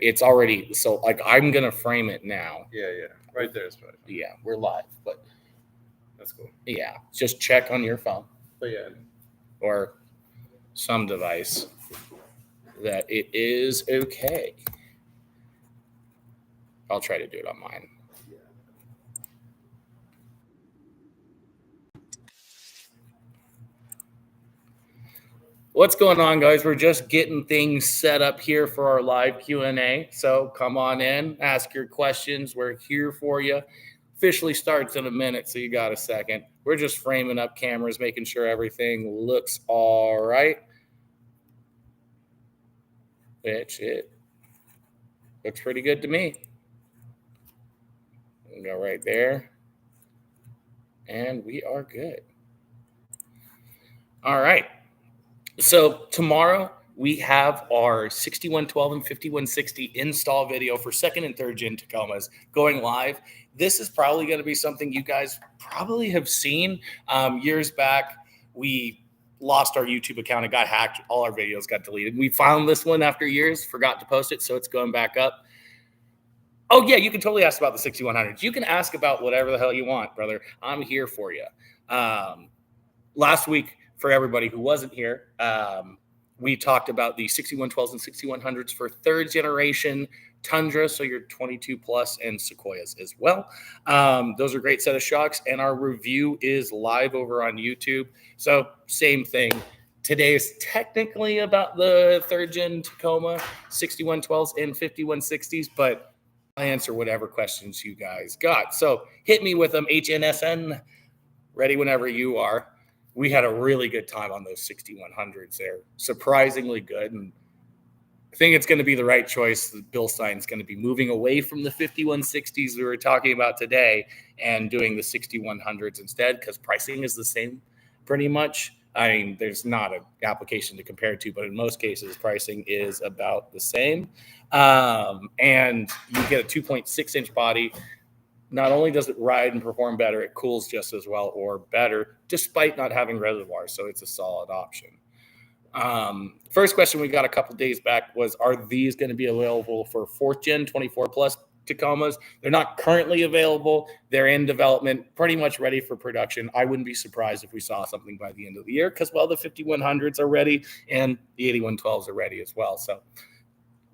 It's already, so like I'm gonna frame it now. Yeah, right there is fine. Yeah, we're live, but That's cool. yeah, just check on your phone But yeah, or some device that it is okay. I'll try to do it on mine. What's going on, guys? We're just getting things set up here for our live Q&A. So come on in, ask your questions. We're here for you. Officially starts in a minute, so you got a second. We're just framing up cameras, making sure everything looks all right. Which it looks pretty good to me. We'll go right there. And we are good. All right. So tomorrow we have our 6112 and 5160 install video for second and third gen Tacomas going live. This is probably going to be something you guys probably have seen. Years back, we lost our YouTube account. It got hacked. All our videos got deleted. We found this one after years, forgot to post it, so it's going back up. Oh, yeah, you can totally ask about the 6100s. You can ask about whatever the hell you want, brother. I'm here for you. Last week, for everybody who wasn't here, we talked about the 6112s and 6100s for third generation Tundra, so your 22 plus, and Sequoias as well. Those are a great set of shocks, and our review is live over on YouTube. So same thing. Today is technically about the third gen Tacoma 6112s and 5160s, but I'll answer whatever questions you guys got. So hit me with them, HNSN. Ready whenever you are. We had a really good time on those 6100s. They're surprisingly good. And I think it's going to be the right choice. Bilstein is going to be moving away from the 5160s we were talking about today and doing the 6100s instead, because pricing is the same pretty much. I mean, there's not an application to compare to, but in most cases, pricing is about the same. And you get a 2.6-inch body. Not only does it ride and perform better, it cools just as well or better, despite not having reservoirs. So it's a solid option. First question we got a couple days back was, are these going to be available for fourth gen 24 plus Tacomas? They're not currently available. They're in development, pretty much ready for production. I wouldn't be surprised if we saw something by the end of the year, because, well, the 5100s are ready and the 8112s are ready as well. So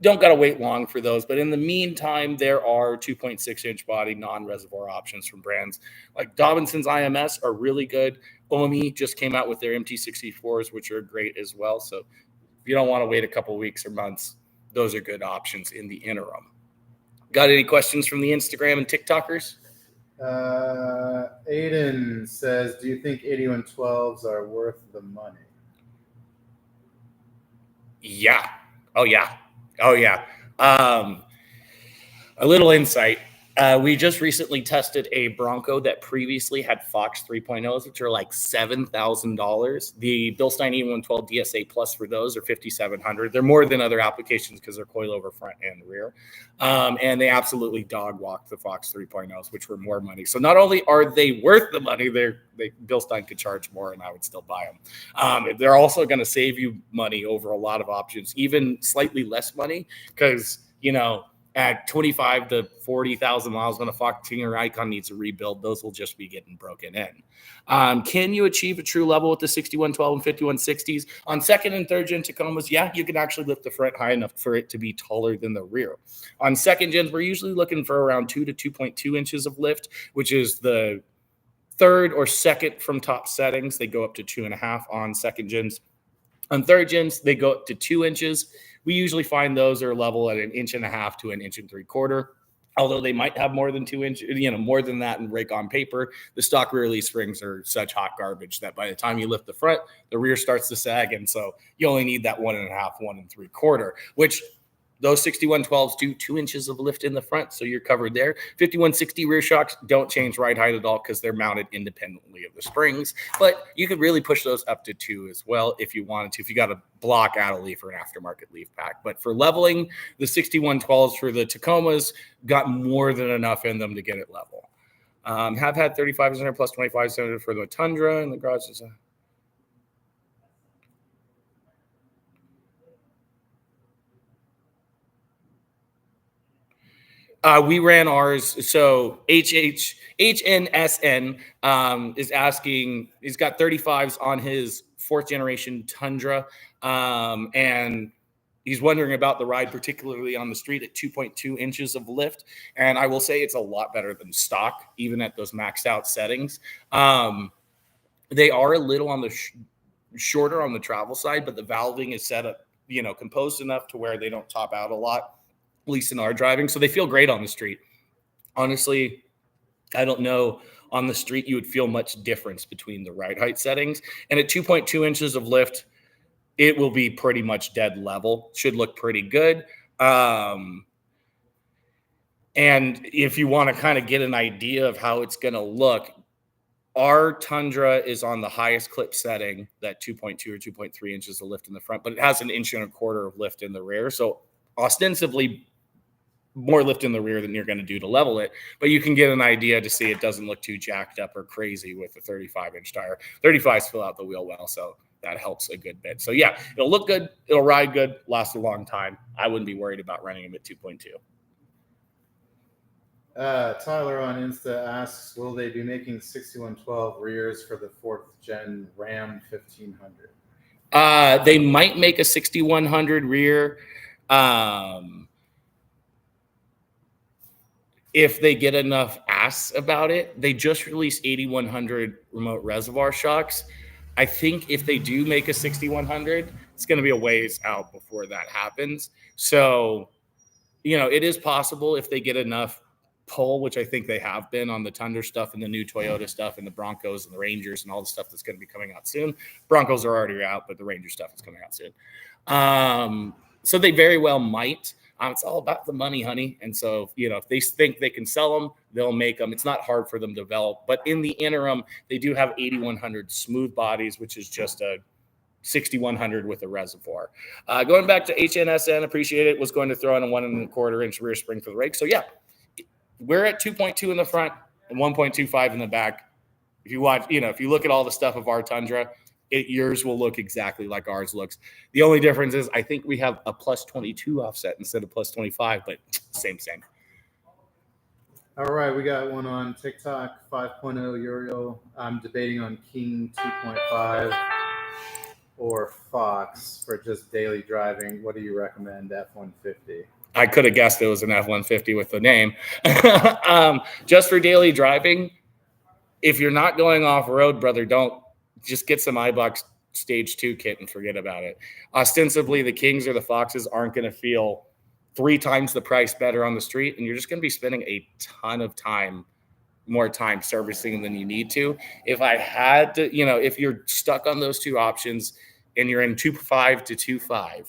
don't got to wait long for those. But in the meantime, there are 2.6-inch body non-reservoir options from brands like Dobinson's IMS are really good. Omi just came out with their MT64s, which are great as well. So if you don't want to wait a couple weeks or months, those are good options in the interim. Got any questions from the Instagram and TikTokers? Aiden says, do you think 8112s are worth the money? Yeah. Oh, yeah. A little insight. We just recently tested a Bronco that previously had Fox 3.0s, which are like $7,000. The Bilstein E112 DSA Plus for those are $5,700. They're more than other applications because they're coilover front and rear. And they absolutely dog walk the Fox 3.0s, which were more money. So not only are they worth the money, Bilstein could charge more and I would still buy them. They're also going to save you money over a lot of options, even slightly less money, because, at 25 to 40,000 miles, when a Fox Tinger Icon needs a rebuild, those will just be getting broken in. Can you achieve a true level with the 6112 and 5160s? On second and third gen Tacomas, yeah, you can actually lift the front high enough for it to be taller than the rear. On second gens, we're usually looking for around 2 to 2.2 inches of lift, which is the third or second from top settings. They go up to 2.5 on second gens. On third gens, they go up to 2 inches. We usually find those are level at 1.5 inches to 1 3/4 inches. Although they might have more than 2 inches, more than that in rake on paper, the stock rear leaf springs are such hot garbage that by the time you lift the front, the rear starts to sag. And so you only need that 1.5, 1 3/4, which those 6112s do 2 inches of lift in the front, so you're covered there. 5160 rear shocks don't change ride height at all because they're mounted independently of the springs, but you could really push those up to 2 as well if you wanted to, if you got a block out of leaf or an aftermarket leaf pack. But for leveling, the 6112s for the Tacomas got more than enough in them to get it level. Have had 3500 plus 2500 for the Tundra in the garage. We ran ours. So HNSN is asking, he's got 35s on his 4th generation Tundra. And he's wondering about the ride, particularly on the street at 2.2 inches of lift. And I will say it's a lot better than stock, even at those maxed out settings. They are a little on the shorter on the travel side, but the valving is set up, composed enough to where they don't top out a lot, at least in our driving. So they feel great on the street. Honestly, I don't know on the street you would feel much difference between the ride height settings. And at 2.2 inches of lift, it will be pretty much dead level. Should look pretty good. And if you want to kind of get an idea of how it's going to look, our Tundra is on the highest clip setting, that 2.2 or 2.3 inches of lift in the front, but it has 1.25 inches of lift in the rear. So ostensibly more lift in the rear than you're going to do to level it, but you can get an idea to see it doesn't look too jacked up or crazy with a 35-inch tire. 35s fill out the wheel well, so that helps a good bit. So yeah, it'll look good, it'll ride good, last a long time. I wouldn't be worried about running them at 2.2. Tyler on Insta asks, will they be making 6112 rears for the 4th gen Ram 1500? They might make a 6100 rear. If they get enough ass about it. They just released 8100 remote reservoir shocks. I think if they do make a 6100, it's going to be a ways out before that happens. So, it is possible if they get enough pull, which I think they have been on the Tundra stuff and the new Toyota stuff and the Broncos and the Rangers and all the stuff that's going to be coming out soon. Broncos are already out, but the Ranger stuff is coming out soon. So they very well might. It's all about the money, honey. And so, if they think they can sell them, they'll make them. It's not hard for them to develop. But in the interim, they do have 8100 smooth bodies, which is just a 6100 with a reservoir. Going back to HNSN, appreciate it, was going to throw in a 1.25 inch rear spring for the rake. So, yeah, we're at 2.2 in the front and 1.25 in the back. If you watch, if you look at all the stuff of our Tundra, yours will look exactly like ours looks. The only difference is I think we have a plus 22 offset instead of plus 25, but same. All right, we got one on TikTok, 5.0 Uriel. I'm debating on King 2.5 or Fox for just daily driving. What do you recommend, F-150? I could have guessed it was an F-150 with the name. Just for daily driving, if you're not going off-road, brother, don't. Just get some iBox Stage 2 kit and forget about it. Ostensibly, the Kings or the Foxes aren't going to feel 3 times the price better on the street, and you're just going to be spending a ton of more time servicing than you need to. If I had to, if you're stuck on those 2 options and you're in 2.5 to 2.5,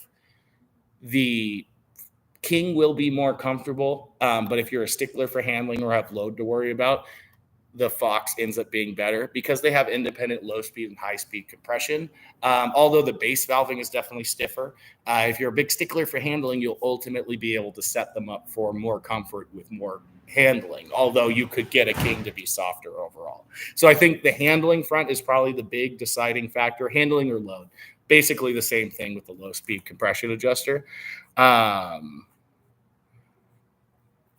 the King will be more comfortable, but if you're a stickler for handling or have load to worry about, the Fox ends up being better because they have independent low speed and high speed compression. Although the base valving is definitely stiffer. If you're a big stickler for handling, you'll ultimately be able to set them up for more comfort with more handling, although you could get a King to be softer overall. So I think the handling front is probably the big deciding factor, handling or load. Basically the same thing with the low speed compression adjuster.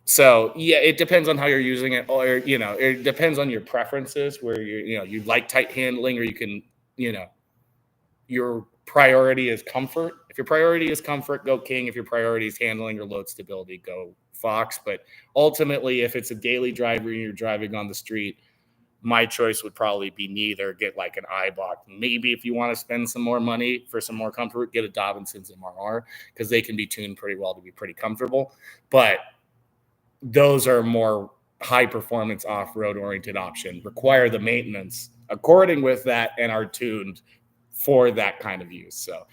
So yeah, it depends on how you're using it, or it depends on your preferences. Where you like tight handling, or you can your priority is comfort. If your priority is comfort, go King. If your priority is handling or load stability, go Fox. But ultimately, if it's a daily driver and you're driving on the street, my choice would probably be neither. Get like an iBox. Maybe if you want to spend some more money for some more comfort, get a Dobinson's MRR because they can be tuned pretty well to be pretty comfortable. But those are more high performance off-road oriented option, require the maintenance according with that, and are tuned for that kind of use. So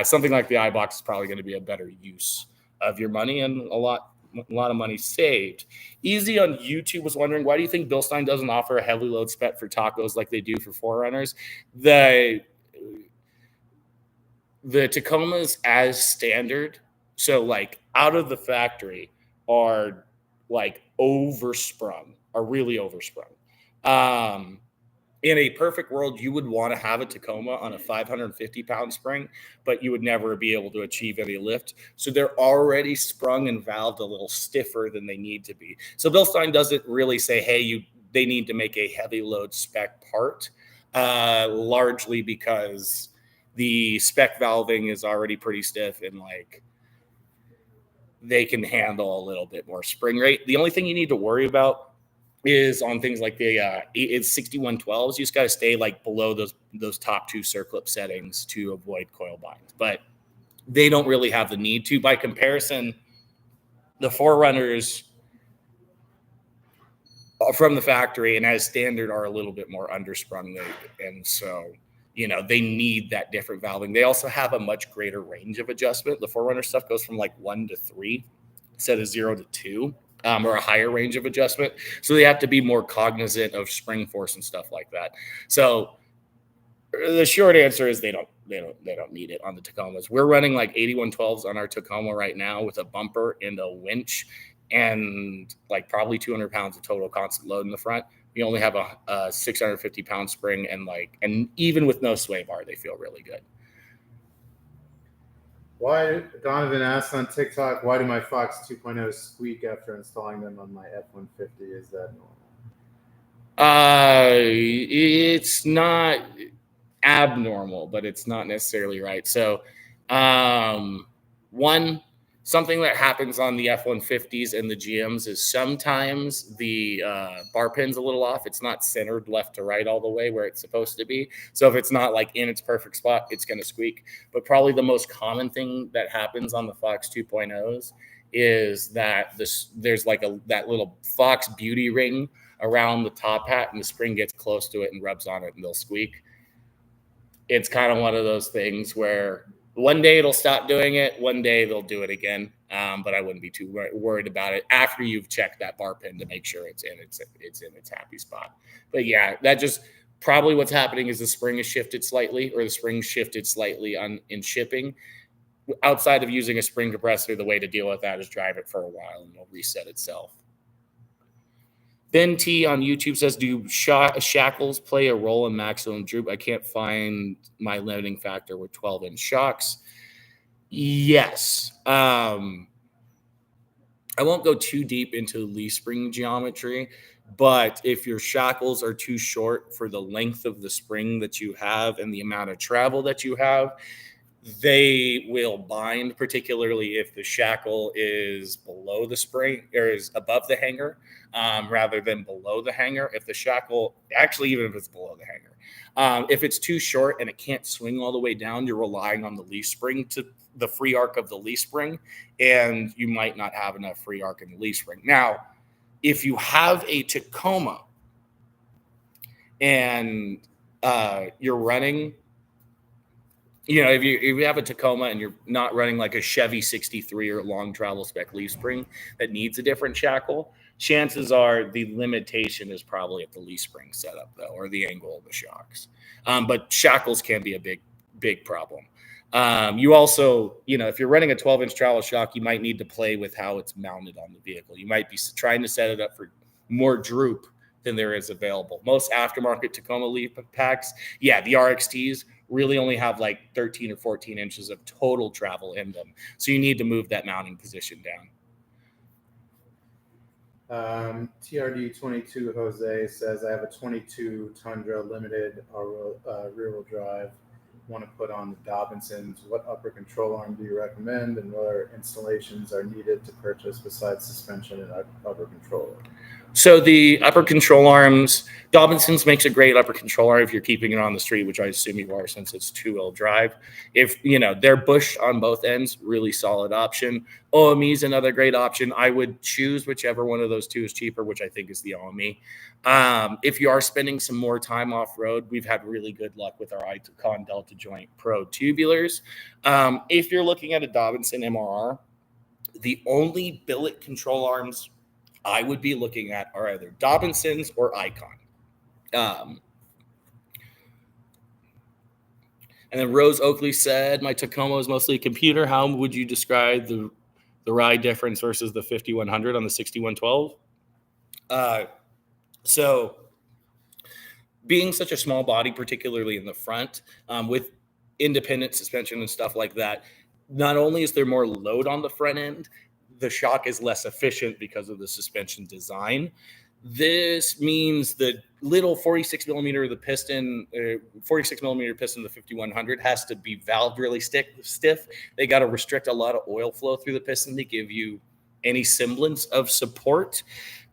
something like the iBox is probably going to be a better use of your money and a lot of money saved. Easy on YouTube was wondering, why do you think Bilstein doesn't offer a heavy load spec for tacos like they do for 4Runners? The Tacomas as standard, so like out of the factory, are like really oversprung. in a perfect world, you would want to have a Tacoma on a 550-pound spring, but you would never be able to achieve any lift. So they're already sprung and valved a little stiffer than they need to be. So Bilstein doesn't really say, hey, they need to make a heavy load spec part, largely because the spec valving is already pretty stiff and like they can handle a little bit more spring rate. The only thing you need to worry about is on things like the it's 6112s. You just got to stay like below those top two circlip settings to avoid coil binds, but they don't really have the need to. By comparison, the Forerunners from the factory and as standard are a little bit more undersprung, and so they need that different valving. They also have a much greater range of adjustment. The Forerunner stuff goes from like 1 to 3 instead of 0 to 2. Or a higher range of adjustment. So they have to be more cognizant of spring force and stuff like that. So the short answer is they don't need it on the Tacomas. We're running like 8112s on our Tacoma right now with a bumper and a winch and like probably 200 pounds of total constant load in the front. We only have a 650-pound spring and even with no sway bar, they feel really good. Why, Donovan asked on TikTok, why do my Fox 2.0 squeak after installing them on my F-150? Is that normal? It's not abnormal, but it's not necessarily right. So, something that happens on the F-150s and the GMs is sometimes the bar pin's a little off. It's not centered left to right all the way where it's supposed to be. So if it's not like in its perfect spot, it's going to squeak. But probably the most common thing that happens on the Fox 2.0s is that there's like that little Fox beauty ring around the top hat, and the spring gets close to it and rubs on it, and they'll squeak. It's kind of one of those things where one day it'll stop doing it. One day they'll do it again. But I wouldn't be too worried about it after you've checked that bar pin to make sure it's in its happy spot. But yeah, that just probably what's happening is the spring is shifted slightly, or the spring shifted slightly in shipping. Outside of using a spring compressor, the way to deal with that is drive it for a while and it'll reset itself. Ben T on YouTube says, do shackles play a role in maximum droop? I can't find my limiting factor with 12-inch shocks. Yes. I won't go too deep into leaf spring geometry, but if your shackles are too short for the length of the spring that you have and the amount of travel that you have, they will bind, particularly if the shackle is below the spring or is above the hanger rather than below the hanger. If the shackle, actually, even if it's below the hanger, if it's too short and it can't swing all the way down, you're relying on the leaf spring to the free arc of the leaf spring, and you might not have enough free arc in the leaf spring. Now, if you have a Tacoma and you're running, if you have a Tacoma and you're not running like a Chevy 63 or long travel spec leaf spring that needs a different shackle, chances are the limitation is probably at the leaf spring setup, though, or the angle of the shocks. But shackles can be a big problem. You also, if you're running a 12-inch travel shock, you might need to play with how it's mounted on the vehicle. You might be trying to set it up for more droop than there is available. Most aftermarket Tacoma leaf packs, the RXTs really only have like 13 or 14 inches of total travel in them. So you need to move that mounting position down. TRD22 Jose says, I have a 22 Tundra limited rear-wheel drive. Want to put on the Dobinsons. What upper control arm do you recommend, and what other installations are needed to purchase besides suspension and upper control? So the upper control arms, Dobinson's makes a great upper control arm if you're keeping it on the street, which I assume you are since it's two-wheel drive. If, they're bushed on both ends, really solid option. OME is another great option. I would choose whichever one of those two is cheaper, which I think is the OME. If you are spending some more time off-road, we've had really good luck with our Icon Delta Joint Pro tubulars. If you're looking at a Dobinson MRR, the only billet control arms I would be looking at are either Dobinsons or Icon. And then Rose Oakley said, my Tacoma is mostly a computer. How would you describe the ride difference versus the 5100 on the 6112? So being such a small body, particularly in the front, with independent suspension and stuff like that, not only is there more load on the front end, the shock is less efficient because of the suspension design. This means the little 46 millimeter of the piston, 46 millimeter piston of the 5100 has to be valved really stiff. They got to restrict a lot of oil flow through the piston to give you any semblance of support.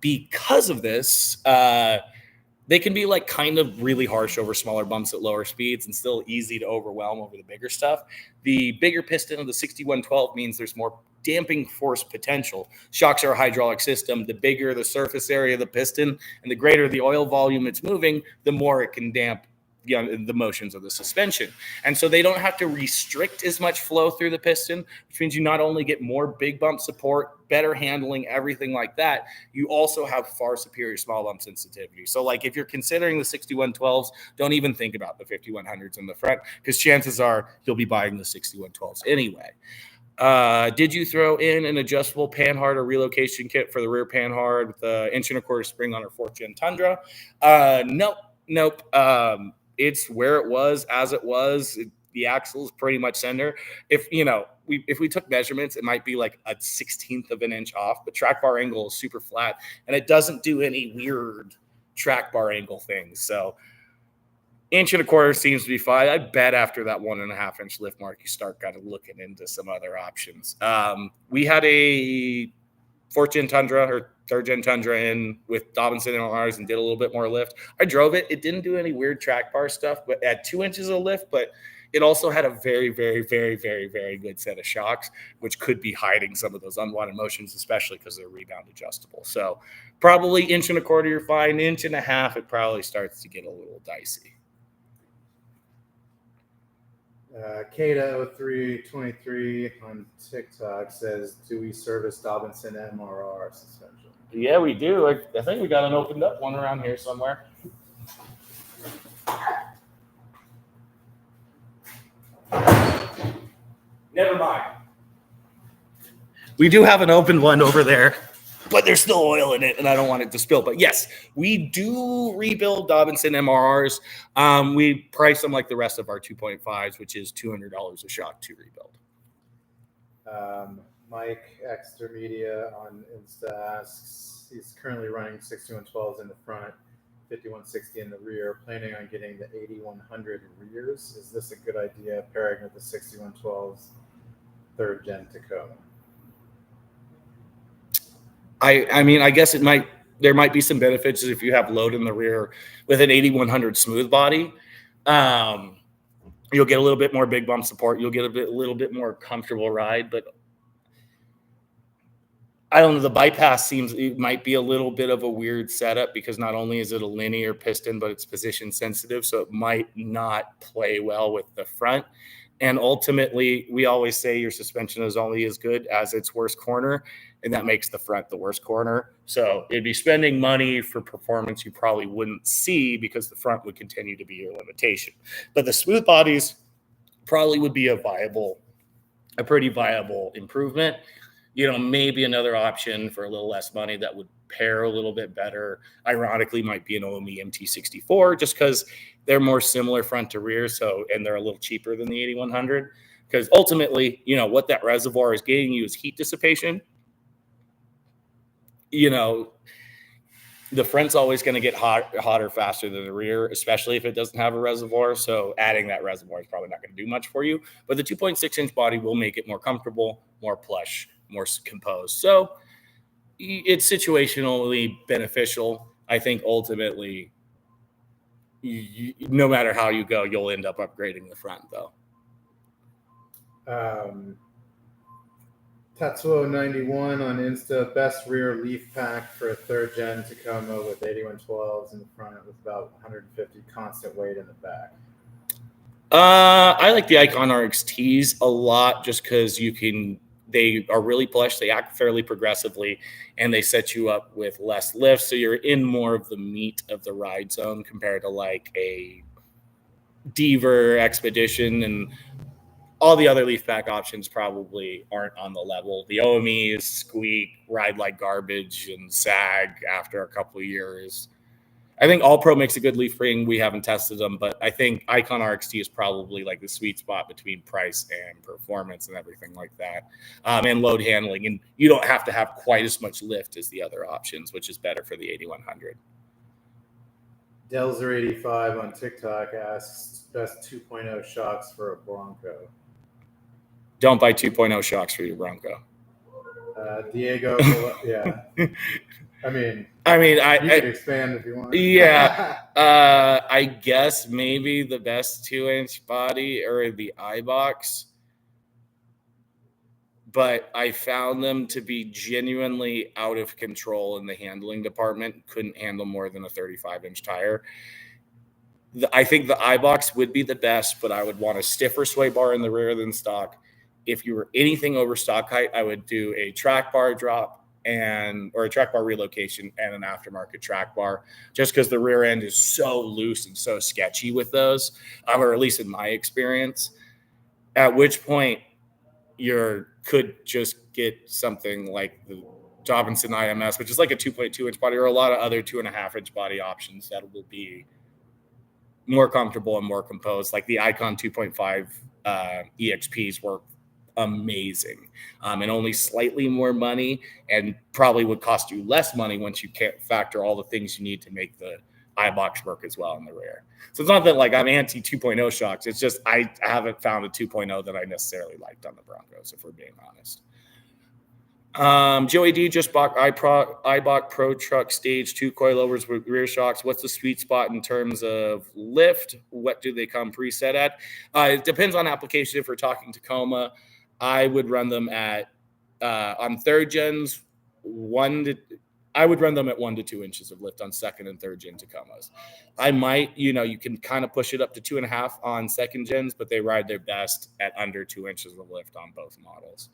Because of this, they can be like kind of really harsh over smaller bumps at lower speeds and still easy to overwhelm over the bigger stuff. The bigger piston of the 6112 means there's more damping force potential. Shocks are a hydraulic system. The bigger the surface area of the piston and the greater the oil volume it's moving, the more it can damp the motions of the suspension. And so they don't have to restrict as much flow through the piston, which means you not only get more big bump support, better handling, everything like that, you also have far superior small bump sensitivity. So like if you're considering the 6112s, don't even think about the 5100s in the front, because chances are you'll be buying the 6112s anyway. Did you throw in an adjustable panhard or relocation kit for the rear panhard with the 1.25" spring on our 4th gen Tundra? Nope. It's where it was as it was. The axle is pretty much center. If we took measurements, it might be like a 1/16 of an inch off, but track bar angle is super flat and it doesn't do any weird track bar angle things. So 1.25" seems to be fine. I bet after that 1.5 inch lift mark, you start kind of looking into some other options. We had a 4th gen Tundra or 3rd gen Tundra in with Dobinson MRRs and did a little bit more lift. I drove it. It didn't do any weird track bar stuff, but at 2 inches of lift, but it also had a very, very, very, very, very good set of shocks, which could be hiding some of those unwanted motions, especially because they're rebound adjustable. So probably 1.25" you're fine. 1.5" it probably starts to get a little dicey. Kata0323 on TikTok says, do we service Dobinson MRR suspension? Yeah, we do. I think we got an opened up one around here somewhere. Never mind. We do have an open one over there, but there's still oil in it, and I don't want it to spill. But yes, we do rebuild Dobinson MRRs. We price them like the rest of our 2.5s, which is $200 a shock to rebuild. Mike Exeter Media on Insta asks, he's currently running 6112s in the front, 5160 in the rear, planning on getting the 8100 rears. Is this a good idea pairing with the 6112s 3rd gen Tacoma? I mean, I guess there might be some benefits if you have load in the rear with an 8100 smooth body. You'll get a little bit more big bump support. You'll get a little bit more comfortable ride, but I don't know. The bypass it might be a little bit of a weird setup because not only is it a linear piston, but it's position sensitive. So it might not play well with the front. And ultimately, we always say your suspension is only as good as its worst corner, and that makes the front the worst corner. So it'd be spending money for performance you probably wouldn't see because the front would continue to be your limitation. But the smooth bodies probably would be a pretty viable improvement. Maybe another option for a little less money that would pair a little bit better, ironically, might be an OME MT64, just because they're more similar front to rear. And they're a little cheaper than the 8100, because ultimately, what that reservoir is getting you is heat dissipation. The front's always going to get hotter faster than the rear, especially if it doesn't have a reservoir. So adding that reservoir is probably not going to do much for you. But the 2.6 inch body will make it more comfortable, more plush, more composed. So it's situationally beneficial. I think ultimately, no matter how you go, you'll end up upgrading the front, though. Tatsuo91 on Insta, best rear leaf pack for a 3rd gen Tacoma with 8112s in the front with about 150 constant weight in the back. I like the Icon RXTs a lot just because they are really plush, they act fairly progressively, and they set you up with less lift. So you're in more of the meat of the ride zone compared to like a Deaver Expedition, and all the other leaf pack options probably aren't on the level. The OMEs squeak, ride like garbage, and sag after a couple of years. I think All Pro makes a good leaf spring. We haven't tested them, but I think Icon RXT is probably like the sweet spot between price and performance and everything like that, and load handling. And you don't have to have quite as much lift as the other options, which is better for the 8100. Delzer85 on TikTok asks best 2.0 shocks for a Bronco. Don't buy 2.0 shocks for your Bronco. Diego, yeah. I mean, you could expand if you want. Yeah. I guess maybe the best 2-inch body or the iBox, but I found them to be genuinely out of control in the handling department. Couldn't handle more than a 35-inch tire. I think the iBox would be the best, but I would want a stiffer sway bar in the rear than stock. If you were anything over stock height, I would do a track bar drop or a track bar relocation and an aftermarket track bar, just because the rear end is so loose and so sketchy with those, or at least in my experience. At which point you could just get something like the Dobinson IMS, which is like a 2.2-inch body, or a lot of other 2.5-inch body options that will be more comfortable and more composed. Like the Icon 2.5 EXPs were amazing, and only slightly more money, and probably would cost you less money once you can't factor all the things you need to make the iBox work as well in the rear. So it's not that like I'm anti 2.0 shocks. It's just I haven't found a 2.0 that I necessarily liked on the Broncos, if we're being honest. Joey D just bought iBox Pro Truck Stage 2 coilovers with rear shocks. What's the sweet spot in terms of lift? What do they come preset at? It depends on application. If we're talking Tacoma, I would run them at on third gens I would run them at 1 to 2 inches of lift on second and third gen Tacomas. I might, you can kind of push it up to 2.5 on second gens, but they ride their best at under 2 inches of lift on both models.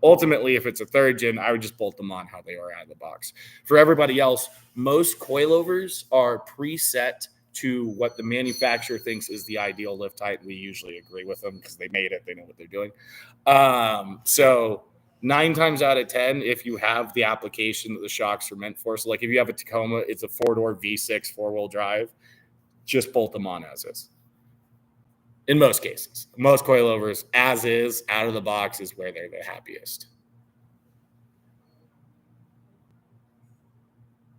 Ultimately, if it's a third gen, I would just bolt them on how they are out of the box. For everybody else, most coilovers are preset to what the manufacturer thinks is the ideal lift height. We usually agree with them because they made it, they know what they're doing. So 9 times out of 10, if you have the application that the shocks are meant for, so like if you have a Tacoma, it's a 4-door V6 4-wheel drive, just bolt them on as is. In most cases, most coilovers, as is, out of the box is where they're the happiest.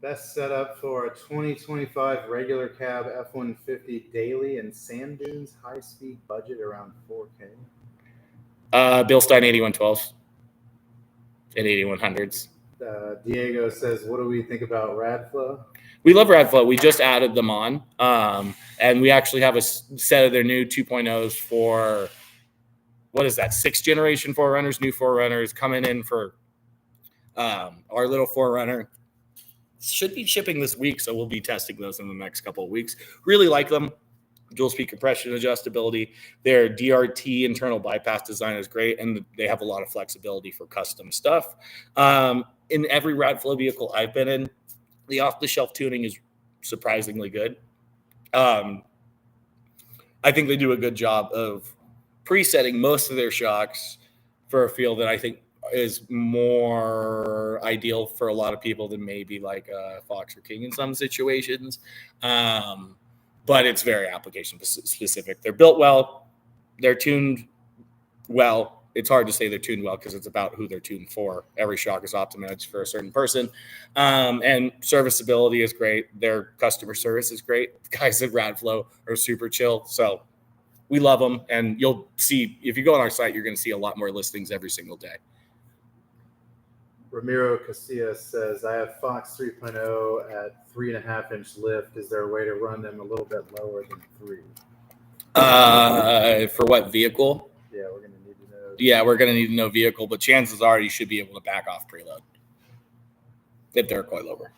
Best setup for a 2025 regular cab F-150 daily and sand dunes high-speed budget around 4K. Bilstein 8112s and 8100s. Diego says, what do we think about Radflow? We love Radflow. We just added them on, and we actually have a set of their new 2.0s for, what is that, 6th generation 4Runners, new 4Runners coming in for our little 4Runner. Should be shipping this week, so we'll be testing those in the next couple of weeks. Really like them. Dual speed compression adjustability. Their DRT internal bypass design is great, and they have a lot of flexibility for custom stuff. In every Radflow vehicle I've been in, the off-the-shelf tuning is surprisingly good. I think they do a good job of presetting most of their shocks for a feel that I think is more ideal for a lot of people than maybe like Fox or King in some situations. But it's very application specific. They're built well. They're tuned well. It's hard to say they're tuned well because it's about who they're tuned for. Every shock is optimized for a certain person. And serviceability is great. Their customer service is great. The guys at Radflow are super chill. So we love them. And you'll see, if you go on our site, you're going to see a lot more listings every single day. Ramiro Casillas says, I have Fox 3.0 at 3.5-inch lift. Is there a way to run them a little bit lower than 3? For what vehicle? Yeah, we're going to need to know. Yeah, we're going to need to know vehicle, but chances are you should be able to back off preload if they're a coilover.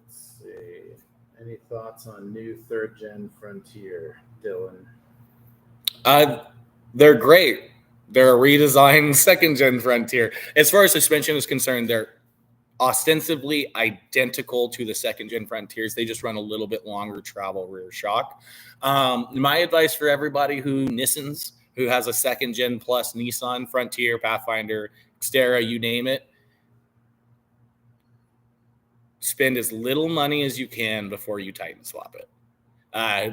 Let's see. Any thoughts on new 3rd-gen Frontier, Dylan? They're great. They're a redesigned 2nd-gen Frontier. As far as suspension is concerned, they're ostensibly identical to the 2nd-gen Frontiers. They just run a little bit longer travel rear shock. My advice for everybody who has a 2nd-gen plus Nissan Frontier, Pathfinder, Xterra, you name it, spend as little money as you can before you Titan swap it.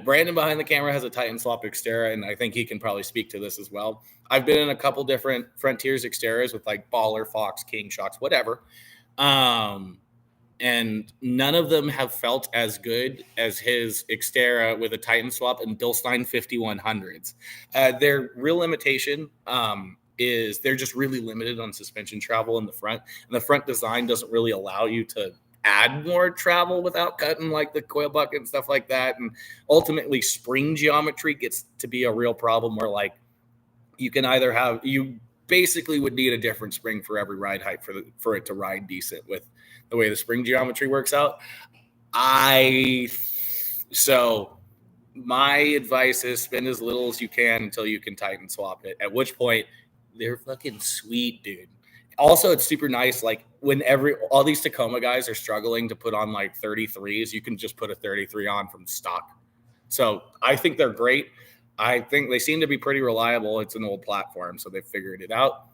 Brandon behind the camera has a Titan swap Xterra, and I think he can probably speak to this as well. I've been in a couple different Frontiers Xterras with like Baller, Fox, King shocks, whatever. And none of them have felt as good as his Xterra with a Titan swap and Bilstein 5100s. Their real limitation is they're just really limited on suspension travel in the front, and the front design doesn't really allow you to add more travel without cutting like the coil bucket and stuff like that. And ultimately spring geometry gets to be a real problem where like you can either have, you basically would need a different spring for every ride height for it to ride decent with the way the spring geometry works out. So my advice is spend as little as you can until you can Titan swap it, at which point they're fucking sweet, dude. Also, it's super nice. Like when all these Tacoma guys are struggling to put on like 33s, you can just put a 33 on from stock. So I think they're great. I think they seem to be pretty reliable. It's an old platform, so they figured it out.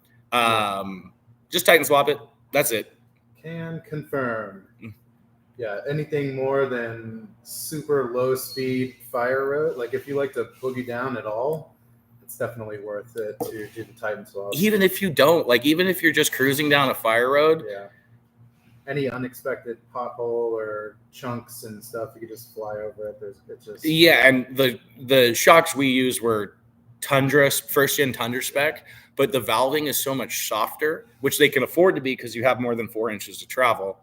Just Titan swap it. That's it. Can confirm. Yeah, anything more than super low speed fire road, like if you like to boogie down at all, it's definitely worth it to do the Titan swap. Even if you don't, like, even if you're just cruising down a fire road. Yeah. Any unexpected pothole or chunks and stuff, you can just fly over it. It's just. Yeah, and the shocks we use were Tundra, first gen Tundra spec, but the valving is so much softer, which they can afford to be because you have more than 4 inches to travel.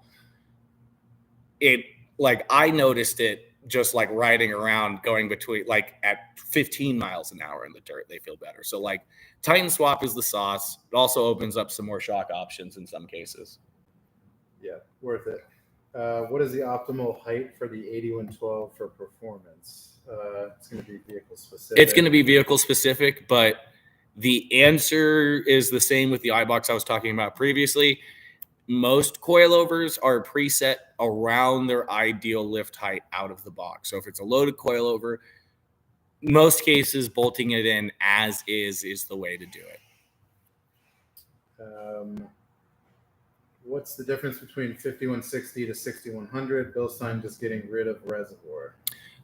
It, like, I noticed it just like riding around, going between like at 15 miles an hour in the dirt, they feel better. So like Titan swap is the sauce. It also opens up some more shock options in some cases. Yeah, worth it. What is the optimal height for the 8112 for performance? It's going to be vehicle specific. It's going to be vehicle specific, but the answer is the same with the iBox I was talking about previously. Most coilovers are preset around their ideal lift height out of the box. So if it's a loaded coilover, most cases bolting it in as is the way to do it. What's the difference between 5160 to 6100? Bilstein just getting rid of reservoir.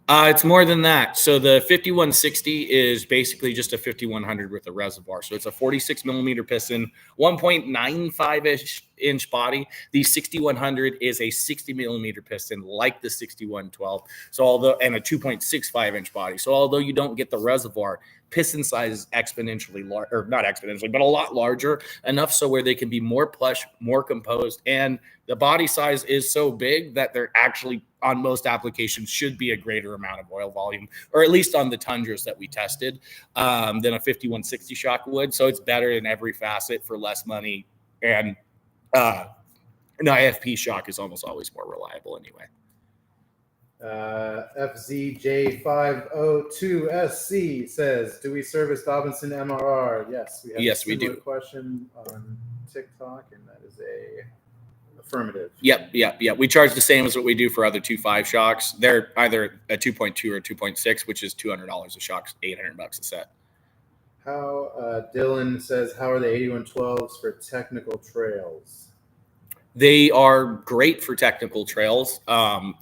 It's more than that. So the 5160 is basically just a 5100 with a reservoir. So it's a 46 millimeter piston, 1.95 inch body. The 6100 is a 60 millimeter piston like the 6112. So and a 2.65 inch body. So although you don't get the reservoir, piston size is exponentially large, or not exponentially, but a lot larger, enough so where they can be more plush, more composed, and the body size is so big that they're actually on most applications should be a greater amount of oil volume, or at least on the Tundras that we tested, than a 5160 shock would. So it's better in every facet for less money, and an IFP shock is almost always more reliable anyway. FZJ502SC says, do we service Dobinson MRR? Yes, we have yes, a similar we do. question on TikTok, and that is a affirmative. Yep. We charge the same as what we do for other 2.5 shocks. They're either a 2.2 or 2.6, which is $200 a shock, $800 a set. How Dylan says, how are the 8112s for technical trails? They are great for technical trails.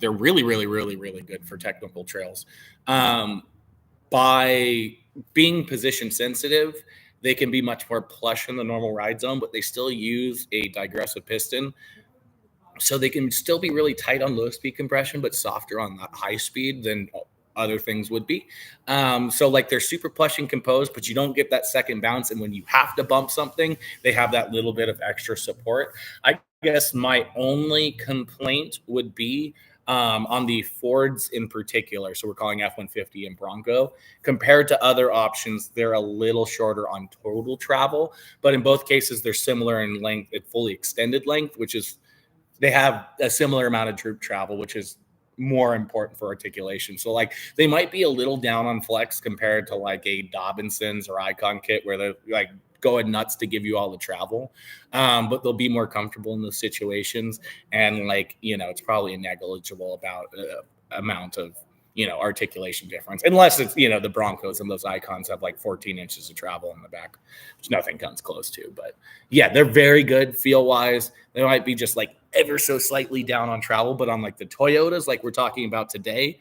They're really, really, really, really good for technical trails. By being position sensitive, they can be much more plush in the normal ride zone, but they still use a digressive piston. So they can still be really tight on low speed compression, but softer on that high speed than other things would be. So like they're super plush and composed, but you don't get that second bounce. And when you have to bump something, they have that little bit of extra support. I guess my only complaint would be on the Fords in particular. So we're calling F-150 and Bronco. Compared to other options, they're a little shorter on total travel, but in both cases, they're similar in length, at fully extended length, which is they have a similar amount of troop travel, which is more important for articulation. So like they might be a little down on flex compared to like a Dobinson's or Icon kit where they're like going nuts to give you all the travel. But they'll be more comfortable in those situations. And like, it's probably a negligible amount of, articulation difference, unless it's, the Broncos and those Icons have like 14 inches of travel in the back, which nothing comes close to. But yeah, they're very good feel wise. They might be just like ever so slightly down on travel, but on like the Toyotas, like we're talking about today,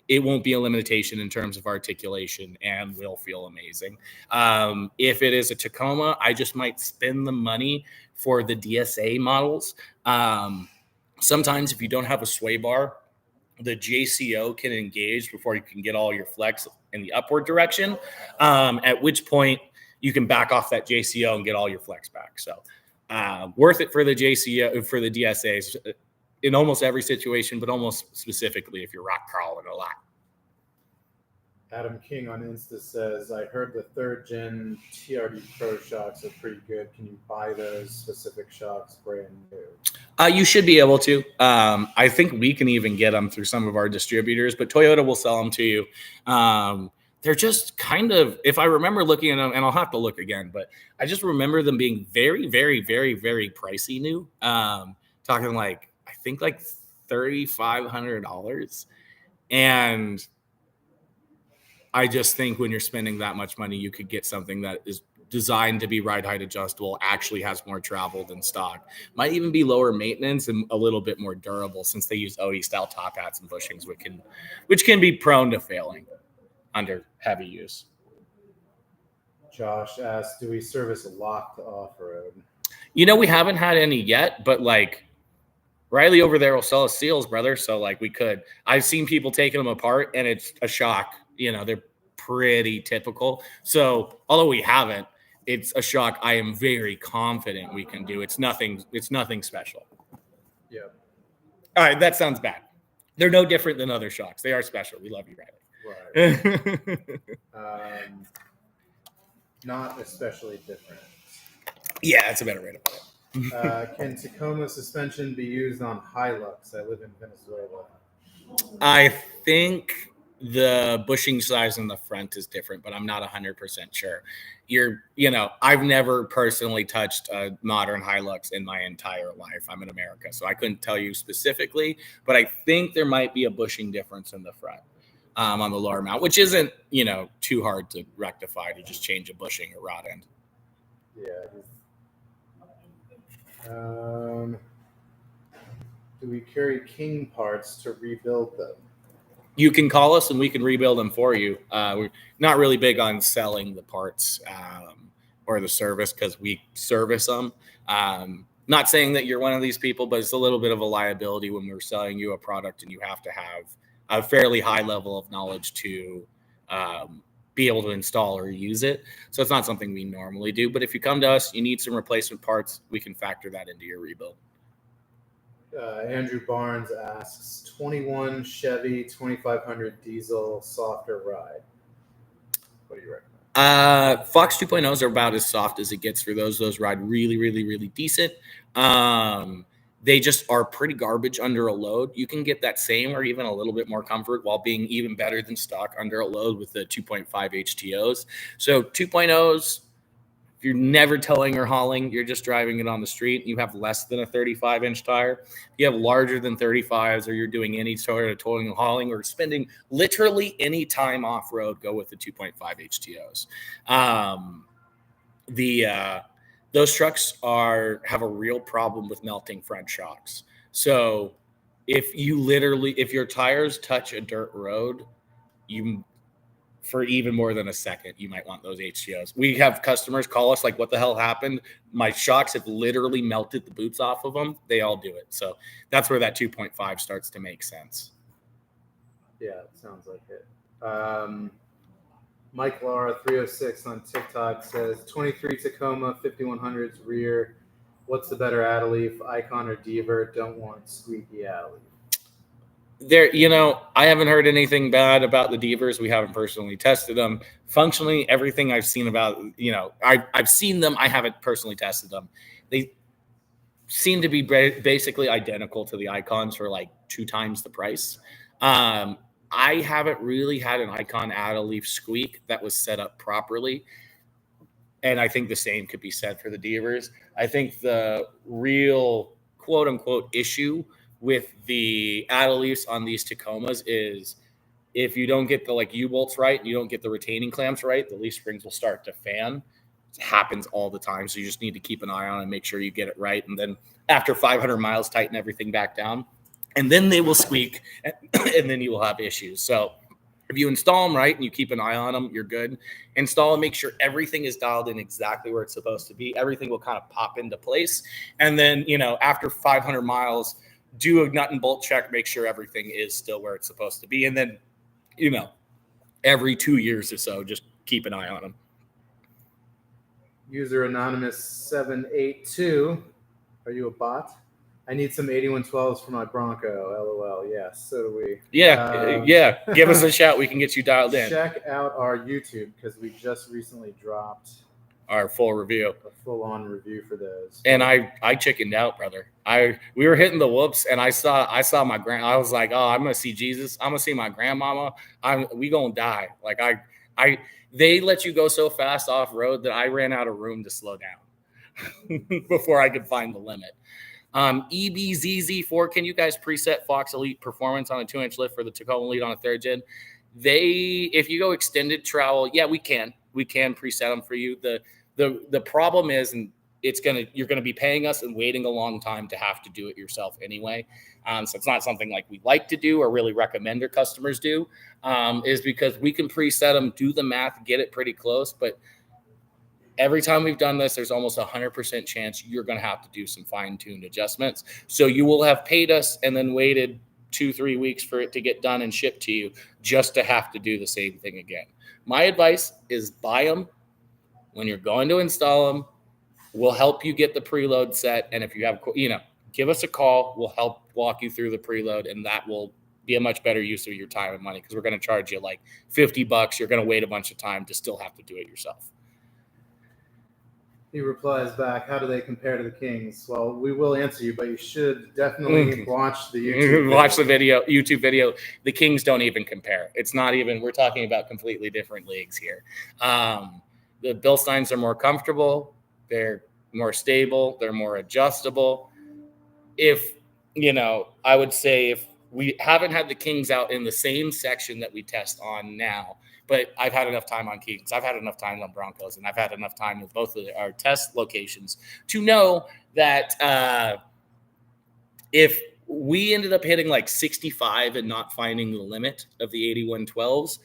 it won't be a limitation in terms of articulation and will feel amazing. If it is a Tacoma, I just might spend the money for the DSA models. Sometimes if you don't have a sway bar, the JCO can engage before you can get all your flex in the upward direction, at which point you can back off that JCO and get all your flex back. So worth it for the JCO, for the DSAs in almost every situation, but almost specifically if you're rock crawling a lot. Adam King on Insta says, I heard the 3rd gen TRD Pro shocks are pretty good. Can you buy those specific shocks brand new? You should be able to. I think we can even get them through some of our distributors, but Toyota will sell them to you. They're just kind of, if I remember looking at them, and I'll have to look again, but I just remember them being very, very, very, very pricey new. Talking like, I think like $3,500. And I just think when you're spending that much money, you could get something that is designed to be ride height adjustable, actually has more travel than stock, might even be lower maintenance and a little bit more durable since they use OE style top hats and bushings, which can be prone to failing under heavy use. Josh asked, do we service locked off-road? We haven't had any yet, but like Riley over there will sell us seals, brother. So like we could. I've seen people taking them apart and it's a shock. They're pretty typical. So although we haven't, it's a shock I am very confident we can do. It's nothing special. Yeah. All right, that sounds bad. They're no different than other shocks. They are special. We love you, Riley. Right. Not especially different. Yeah, that's a better way to put it. Can Tacoma suspension be used on Hilux? I live in Venezuela. I think the bushing size in the front is different, but I'm not 100% sure. I've never personally touched a modern Hilux in my entire life. I'm in America, so I couldn't tell you specifically, but I think there might be a bushing difference in the front on the lower mount, which isn't, too hard to rectify to just change a bushing or rod end. Yeah. Do we carry King parts to rebuild them? You can call us and we can rebuild them for you. We're not really big on selling the parts or the service because we service them. Not saying that you're one of these people, but it's a little bit of a liability when we're selling you a product and you have to have a fairly high level of knowledge to be able to install or use it. So it's not something we normally do. But if you come to us, you need some replacement parts, we can factor that into your rebuild. Andrew Barnes asks, 21 Chevy 2500 diesel softer ride. What do you recommend? Fox 2.0s are about as soft as it gets for those. Those ride really, really, really decent. They just are pretty garbage under a load. You can get that same or even a little bit more comfort while being even better than stock under a load with the 2.5 HTOs. So 2.0s, if you're never towing or hauling, you're just driving it on the street, you have less than a 35-inch tire. If you have larger than 35s or you're doing any sort of towing and hauling or spending literally any time off-road, go with the 2.5 HTOs. Those trucks have a real problem with melting front shocks. So if your tires touch a dirt road, for even more than a second, you might want those HTOs. We have customers call us like, what the hell happened? My shocks have literally melted the boots off of them. They all do it. So that's where that 2.5 starts to make sense. Yeah, it sounds like it. Mike Lara 306 on TikTok says 23 Tacoma 5100s rear. What's the better Adeleaf, Icon or Deaver? Don't want squeaky Adeleaf. I haven't heard anything bad about the Devers. We haven't personally tested them. Functionally, everything I've seen about, I've seen them. I haven't personally tested them. They seem to be basically identical to the Icons for like 2 times the price. I haven't really had an Icon Adeleaf squeak that was set up properly. And I think the same could be said for the Devers. I think the real quote unquote issue with the Adeleafs on these Tacomas is if you don't get the U-bolts right and you don't get the retaining clamps right, the leaf springs will start to fan. It happens all the time. So you just need to keep an eye on it and make sure you get it right. And then after 500 miles, tighten everything back down, and then they will squeak, and then you will have issues. So if you install them right and you keep an eye on them, you're good. Install and make sure everything is dialed in exactly where it's supposed to be. Everything will kind of pop into place. And then, after 500 miles, do a nut and bolt check, make sure everything is still where it's supposed to be. And then, every 2 years or so, just keep an eye on them. User Anonymous 782. Are you a bot? I need some 8112s for my Bronco. LOL. Yes, so do we. Yeah. Give us a shout. We can get you dialed in. Check out our YouTube because we just recently dropped our full review, a full-on review for those. And I chickened out, brother. We were hitting the whoops, and I saw my I was like, oh, I'm gonna see Jesus. I'm gonna see my grandmama. We gonna die. Like they let you go so fast off road that I ran out of room to slow down before I could find the limit. EBZZ4, can you guys preset Fox Elite performance on a 2-inch lift for the Tacoma Elite on a 3rd gen? If you go extended travel, yeah, we can preset them for you. The problem is, and you're gonna be paying us and waiting a long time to have to do it yourself anyway. So it's not something like we like to do or really recommend our customers do, is because we can preset them, do the math, get it pretty close, but every time we've done this, there's almost 100% chance you're going to have to do some fine-tuned adjustments. So you will have paid us and then waited 2-3 weeks for it to get done and shipped to you just to have to do the same thing again. My advice is buy them when you're going to install them. We'll help you get the preload set. And if you have, give us a call. We'll help walk you through the preload, and that will be a much better use of your time and money because we're going to charge you like $50. You're going to wait a bunch of time to still have to do it yourself. He replies back, how do they compare to the Kings? Well, we will answer you, but you should definitely watch the YouTube video. The Kings don't even compare. It's not even, we're talking about completely different leagues here. The Bilsteins are more comfortable. They're more stable. They're more adjustable. I would say if we haven't had the Kings out in the same section that we test on now, but I've had enough time on Kings. I've had enough time on Broncos, and I've had enough time with both of our test locations to know that if we ended up hitting like 65 and not finding the limit of the 8112s,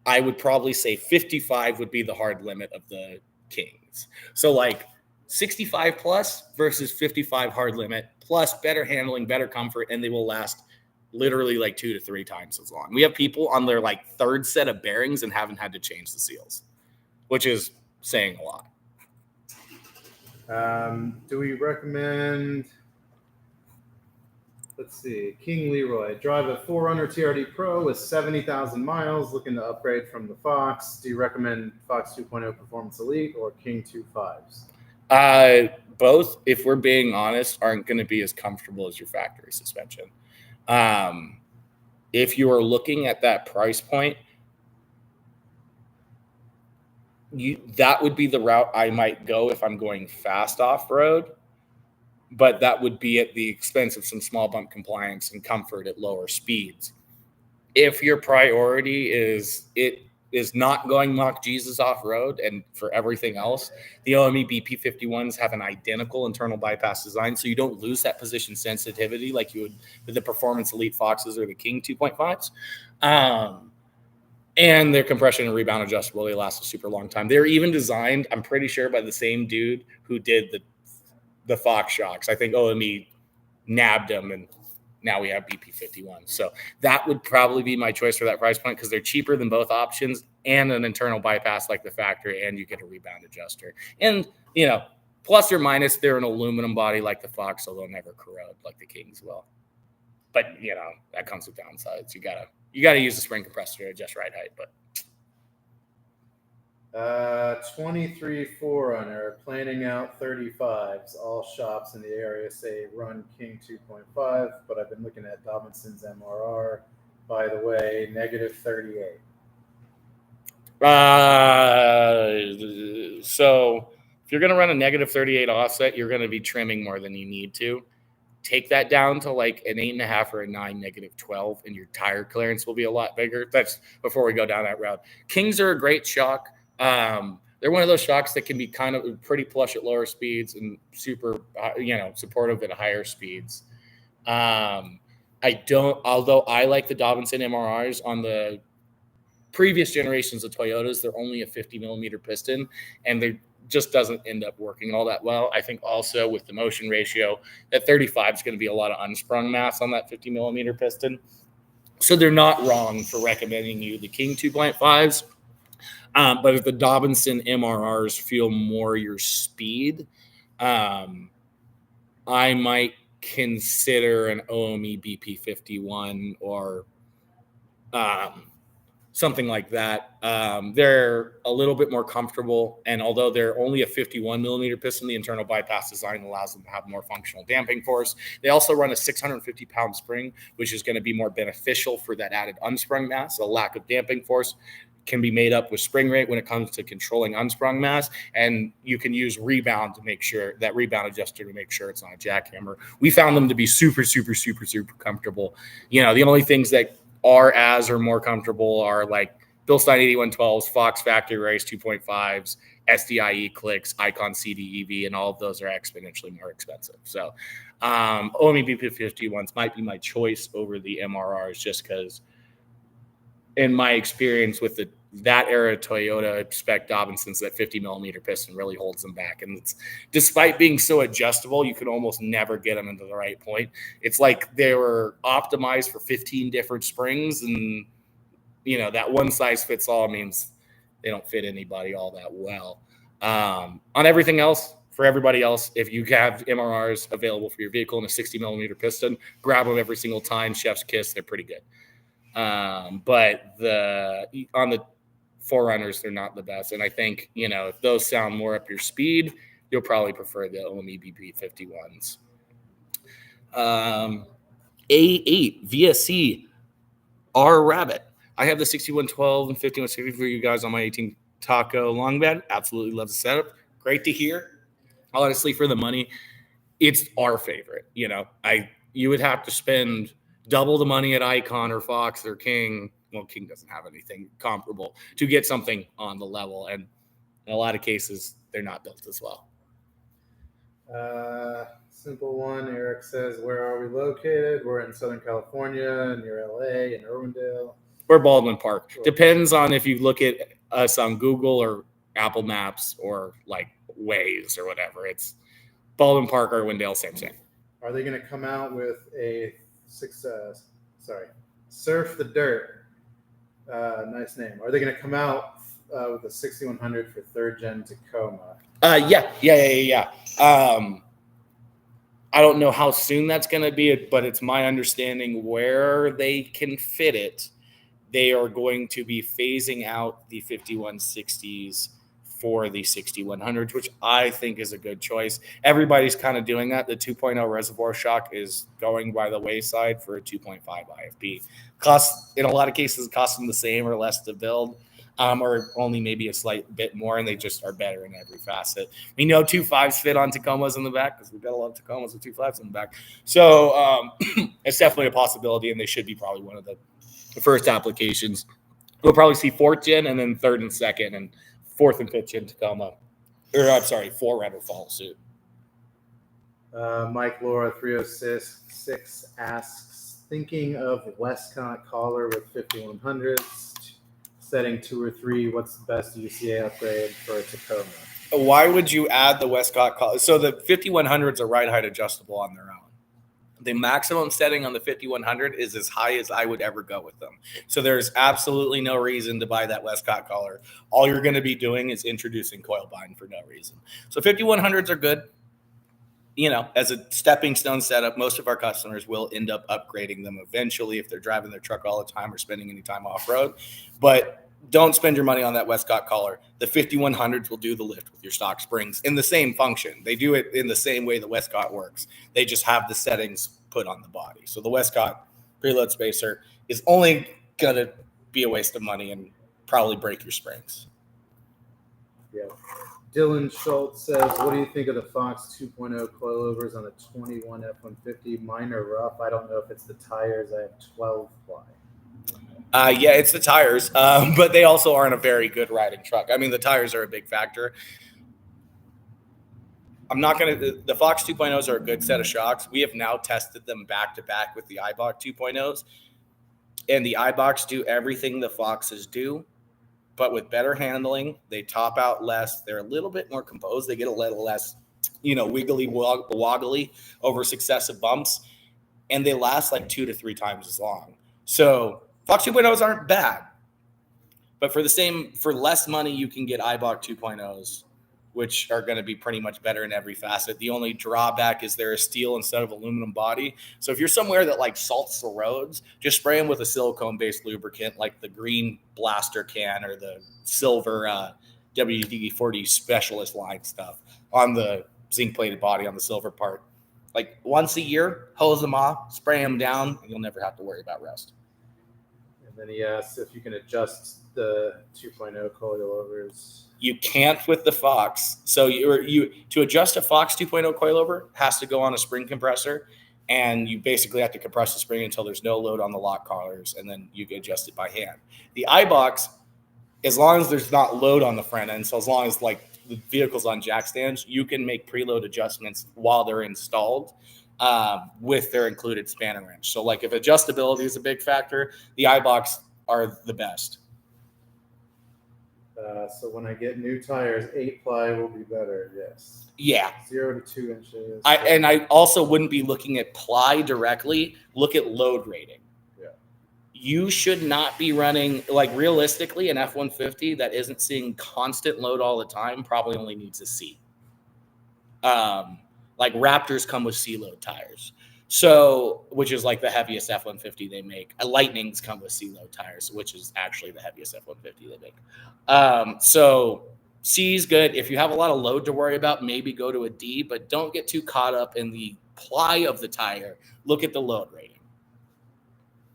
I would probably say 55 would be the hard limit of the Kings. So like 65 plus versus 55 hard limit plus better handling, better comfort, and they will last literally like 2 to 3 times as long. We have people on their like 3rd set of bearings and haven't had to change the seals, which is saying a lot. Do we recommend, let's see, King Leroy, drive a 4Runner TRD Pro with 70,000 miles, looking to upgrade from the Fox. Do you recommend Fox 2.0 Performance Elite or King 2.5s? Both, if we're being honest, aren't going to be as comfortable as your factory suspension. If you are looking at that price point, that would be the route I might go if I'm going fast off-road, but that would be at the expense of some small bump compliance and comfort at lower speeds. If your priority is not going Mock Jesus off-road and for everything else, the OME BP51s have an identical internal bypass design, so you don't lose that position sensitivity like you would with the Performance Elite Foxes or the King 2.5s. And their compression and rebound adjustable, they last a super long time. They're even designed, I'm pretty sure, by the same dude who did the Fox shocks. I think OME nabbed them, and now we have BP51. So that would probably be my choice for that price point because they're cheaper than both options and an internal bypass like the factory, and you get a rebound adjuster. And, plus or minus, they're an aluminum body like the Fox, so they'll never corrode like the Kings will. But, that comes with downsides. You gotta use the spring compressor to adjust ride height, but 23 4Runner, planning out 35s. All shops in the area say run King 2.5, but I've been looking at Dobinson's MRR. By the way, negative 38. So if you're going to run a negative 38 offset, you're going to be trimming more than you need to. Take that down to like an 8.5 or a 9, negative 12, and your tire clearance will be a lot bigger. That's before we go down that route. Kings are a great shock. they're one of those shocks that can be kind of pretty plush at lower speeds and super, supportive at higher speeds. Although I like the Dobinson MRRs on the previous generations of Toyotas, they're only a 50 millimeter piston, and they just doesn't end up working all that well. I think also with the motion ratio, that 35 is going to be a lot of unsprung mass on that 50 millimeter piston. So they're not wrong for recommending you the King 2.5s. But if the Dobinson MRRs feel more your speed, I might consider an OME BP51 or something like that. They're a little bit more comfortable, and although they're only a 51 millimeter piston, the internal bypass design allows them to have more functional damping force. They also run a 650 pound spring, which is going to be more beneficial for that added unsprung mass. A lack of damping force can be made up with spring rate when it comes to controlling unsprung mass, and you can use rebound to make sure that rebound adjuster to make sure it's not a jackhammer. We found them to be super, super, super, super comfortable. The only things that are as or more comfortable are like Bilstein 8112s, Fox Factory Race 2.5s, SDIE clicks, Icon CDEV, and all of those are exponentially more expensive. So OME BP51s might be my choice over the MRRs, just because in my experience with that era Toyota spec Dobinsons, that 50 millimeter piston really holds them back. And despite being so adjustable, you can almost never get them into the right point. It's like they were optimized for 15 different springs, and that one size fits all means they don't fit anybody all that well. On everything else, for everybody else, if you have MRRs available for your vehicle in a 60 millimeter piston, grab them every single time. Chef's kiss, they're pretty good. But on the Forerunners, they're not the best. And I think, if those sound more up your speed, you'll probably prefer the OME BP51s. A8 VSC R Rabbit. I have the 6112 and 5160 for you guys on my 18 Taco long bed. Absolutely love the setup. Great to hear. Honestly, for the money, it's our favorite. You would have to spend double the money at Icon or Fox or King. Well, King doesn't have anything comparable to get something on the level. And in a lot of cases, they're not built as well. Simple one. Eric says, where are we located? We're in Southern California, near LA, in Irwindale. We're Baldwin Park. Depends on if you look at us on Google or Apple Maps or like Waze or whatever. It's Baldwin Park, Irwindale, same. Are they going to come out with a Surf the Dirt? Nice name. Are they going to come out with a 6100 for third gen Tacoma? Yeah. I don't know how soon that's going to be, but it's my understanding where they can fit it, they are going to be phasing out the 5160s for the 6100s, which I think is a good choice. Everybody's kind of doing that. The 2.0 reservoir shock is going by the wayside for a 2.5 IFP. Costs, in a lot of cases, cost them the same or less to build, or only maybe a slight bit more, and they just are better in every facet. We know 2.5s fit on Tacomas in the back because we've got a lot of Tacomas with 2.5s in the back. So it's definitely a possibility, and they should be probably one of the first applications. We'll probably see fourth gen and then third and second and fourth and fifth gen Tacoma. Forerunner follow suit. Mike Laura 306 asks, thinking of Westcott collar with 5100s, setting 2 or 3, what's the best UCA upgrade for a Tacoma? Why would you add the Westcott collar? So the 5100s are ride height adjustable on their own. The maximum setting on the 5100 is as high as I would ever go with them. So there's absolutely no reason to buy that Westcott collar. All you're going to be doing is introducing coil bind for no reason. So 5100s are good. As a stepping stone setup, most of our customers will end up upgrading them eventually if they're driving their truck all the time or spending any time off-road. But don't spend your money on that Westcott collar. The 5100s will do the lift with your stock springs in the same function. They do it in the same way the Westcott works. They just have the settings put on the body. So the Westcott preload spacer is only going to be a waste of money and probably break your springs. Yeah. Dylan Schultz says, what do you think of the Fox 2.0 coilovers on the 21 F-150? Mine are rough. I don't know if it's the tires. I have 12 ply. Yeah, it's the tires, but they also aren't a very good riding truck. I mean, the tires are a big factor. The Fox 2.0s are a good set of shocks. We have now tested them back to back with the iBox 2.0s, and the iBox do everything the Foxes do, but with better handling. They top out less. They're a little bit more composed. They get a little less, wiggly woggly over successive bumps, and they last like 2 to 3 times as long. So Fox 2.0s aren't bad, but for less money, you can get iBox 2.0s, which are going to be pretty much better in every facet. The only drawback is they're a steel instead of aluminum body. So if you're somewhere that like salts the roads, just spray them with a silicone-based lubricant like the green Blaster can or the silver WD-40 Specialist line stuff on the zinc-plated body on the silver part. Like once a year, hose them off, spray them down, and you'll never have to worry about rust. And then he asks if you can adjust the 2.0 coilovers. You can't with the Fox. So you to adjust a Fox 2.0 coilover has to go on a spring compressor, and you basically have to compress the spring until there's no load on the lock collars, and then you can adjust it by hand. The iBox, as long as there's not load on the front end, so as long as like the vehicle's on jack stands, you can make preload adjustments while they're installed with their included spanner wrench. So like if adjustability is a big factor, the iBox are the best. So when I get new tires, 8-ply will be better. Yes. Yeah. 0 to 2 inches. I also wouldn't be looking at ply directly. Look at load rating. Yeah. You should not be running, like realistically, an F-150 that isn't seeing constant load all the time probably only needs a C. Like Raptors come with C-load tires. So, which is like the heaviest F-150 they make. Lightnings come with C-load tires, which is actually the heaviest F-150 they make. So C is good. If you have a lot of load to worry about, maybe go to a D, but don't get too caught up in the ply of the tire. Look at the load rating.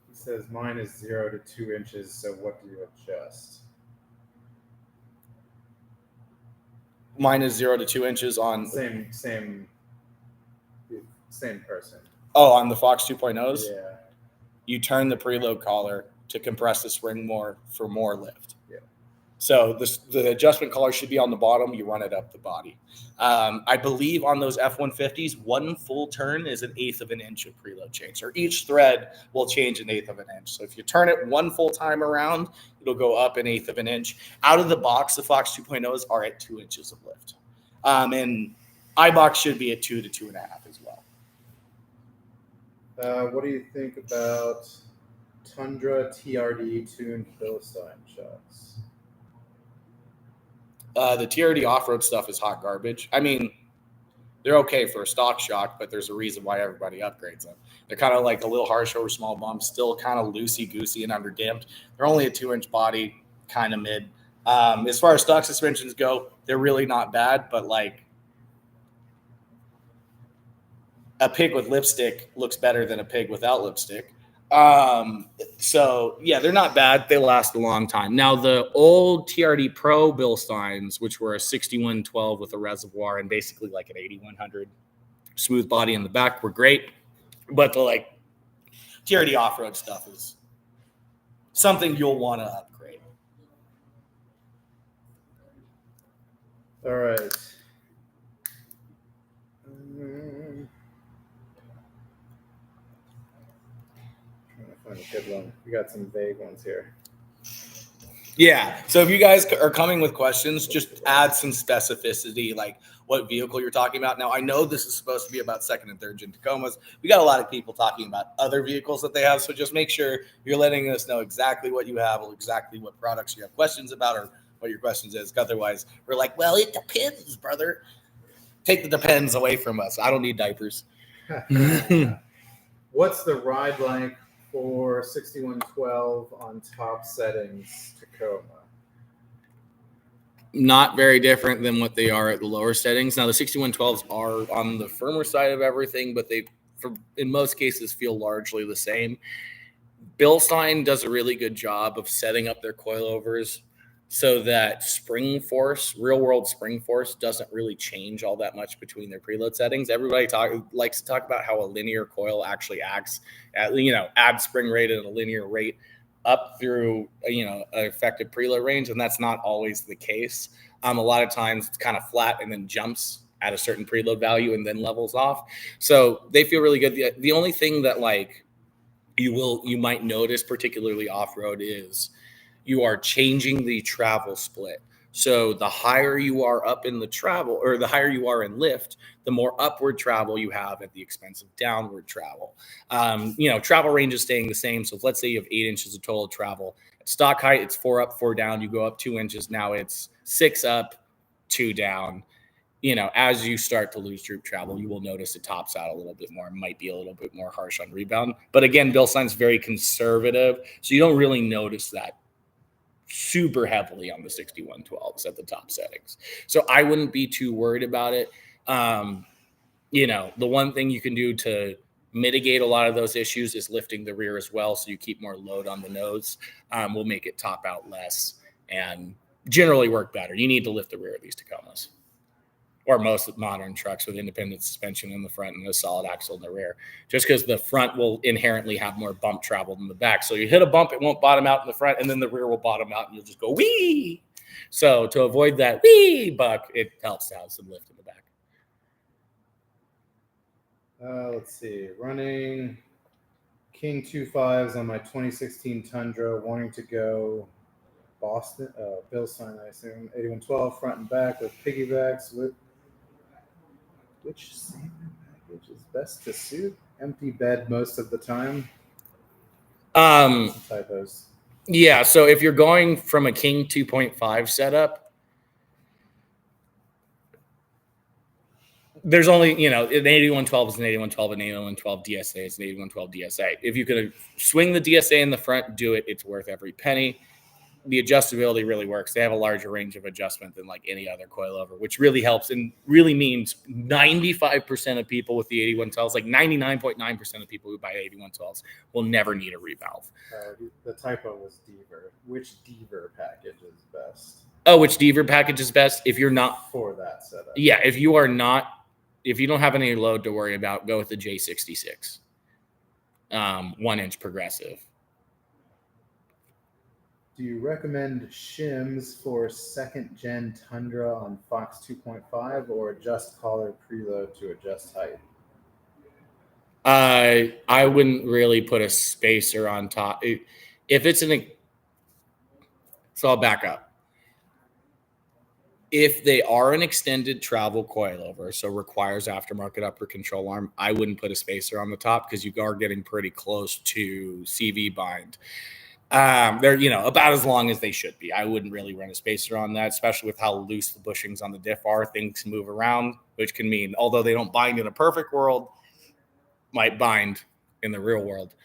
He says mine is 0 to 2 inches, so what do you adjust? Mine is 0 to 2 inches on... Same person. Oh, on the Fox 2.0s? Yeah. You turn the preload collar to compress the spring more for more lift. Yeah. So the adjustment collar should be on the bottom. You run it up the body. I believe on those F-150s, one full turn is 1/8 of an inch of preload change. Or each thread will change 1/8 of an inch. So if you turn it one full time around, it'll go up 1/8 of an inch. Out of the box, the Fox 2.0s are at 2 inches of lift. And iBox should be at 2 to 2.5 as well. What do you think about Tundra TRD tuned Bilstein shocks? The TRD off-road stuff is hot garbage. I mean, they're okay for a stock shock, but there's a reason why everybody upgrades them. They're kind of like a little harsh over small bumps, still kind of loosey-goosey and under-damped. They're only a 2-inch body, kind of mid. As far as stock suspensions go, they're really not bad, but like a pig with lipstick looks better than a pig without lipstick. So yeah, they're not bad. They last a long time. Now the old TRD Pro Bilsteins, which were a 6112 with a reservoir and basically like an 8100 smooth body in the back, were great. But the like TRD off-road stuff is something you'll want to upgrade. All right. Find a good one. We got some vague ones here. Yeah. So if you guys are coming with questions, just add some specificity, like what vehicle you're talking about. Now, I know this is supposed to be about second and third gen Tacomas. We got a lot of people talking about other vehicles that they have. So just make sure you're letting us know exactly what you have or exactly what products you have questions about or what your questions is. Otherwise, we're like, well, it depends, brother. Take the depends away from us. I don't need diapers. What's the ride like for 6112 on top settings Tacoma? Not very different than what they are at the lower settings. Now, the 6112s are on the firmer side of everything, but they, in most cases, feel largely the same. Bilstein does a really good job of setting up their coilovers so that spring force, real-world spring force, doesn't really change all that much between their preload settings. Everybody likes to talk about how a linear coil actually acts at, adds spring rate at a linear rate. up through, an effective preload range, and that's not always the case. A lot of times it's kind of flat and then jumps at a certain preload value and then levels off. So they feel really good. The only thing that like you might notice, particularly off-road, is you are changing the travel split. So the higher you are up in the travel, or the higher you are in lift, the more upward travel you have at the expense of downward travel. Travel range is staying the same. So if, let's say you have 8 inches of total travel. At stock height, it's 4 up, 4 down. You go up 2 inches. Now it's 6 up, 2 down. As you start to lose droop travel, you will notice it tops out a little bit more. It might be a little bit more harsh on rebound. But again, Bilstein's very conservative, so you don't really notice that super heavily on the 6112s at the top settings. So I wouldn't be too worried about it. The one thing you can do to mitigate a lot of those issues is lifting the rear as well, so you keep more load on the nose. Will make it top out less and generally work better. You need to lift the rear of these Tacomas, or most modern trucks with independent suspension in the front and a solid axle in the rear, just because the front will inherently have more bump travel than the back. So you hit a bump, it won't bottom out in the front, and then the rear will bottom out, and you'll just go wee. So to avoid that wee buck, it helps to have some lift in the back. Let's see. Running King 2.5s on my 2016 Tundra, wanting to go Boston, Bilstein, I assume, 8112 front and back with piggybacks. Which saver package is best to suit? Empty bed most of the time. Typos. Yeah, so if you're going from a King 2.5 setup, there's only, an 8112 is an 8112, an 8112 DSA is an 8112 DSA. If you could swing the DSA in the front, do it. It's worth every penny. The adjustability really works. They have a larger range of adjustment than like any other coilover, which really helps and really means 95% of people with the 8112s, like 99.9% of people who buy 8112s will never need a revalve. The typo was Deaver. Which Deaver package is best? Oh, which Deaver package is best? If you're not for that setup. Yeah, if you don't have any load to worry about, go with the J66. 1-inch progressive. Do you recommend shims for second-gen Tundra on Fox 2.5 or adjust collar preload to adjust height? I wouldn't really put a spacer on top. So I'll back up. If they are an extended travel coilover, so requires aftermarket upper control arm, I wouldn't put a spacer on the top because you are getting pretty close to CV bind. They're, about as long as they should be. I wouldn't really run a spacer on that, especially with how loose the bushings on the diff are. Things move around, which can mean, although they don't bind in a perfect world, might bind in the real world.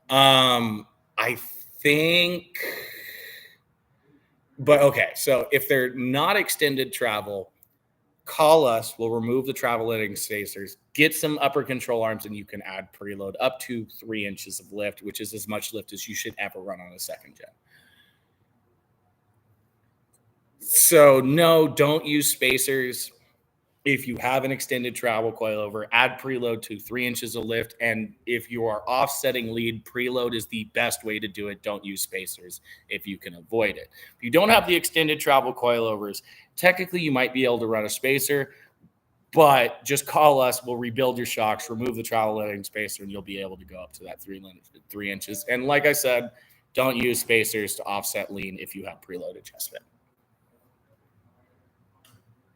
I think, but okay. So if they're not extended travel, call us. We'll remove the travel letting spacers, get some upper control arms, and you can add preload up to 3 inches of lift, which is as much lift as you should ever run on a second gen. So no, don't use spacers. If you have an extended travel coilover, add preload to 3 inches of lift. And if you are offsetting lead, preload is the best way to do it. Don't use spacers if you can avoid it. If you don't have the extended travel coilovers, technically you might be able to run a spacer, but just call us. We'll rebuild your shocks, remove the travel letting spacer, and you'll be able to go up to that 3 inches. And like I said, don't use spacers to offset lean if you have preload adjustment.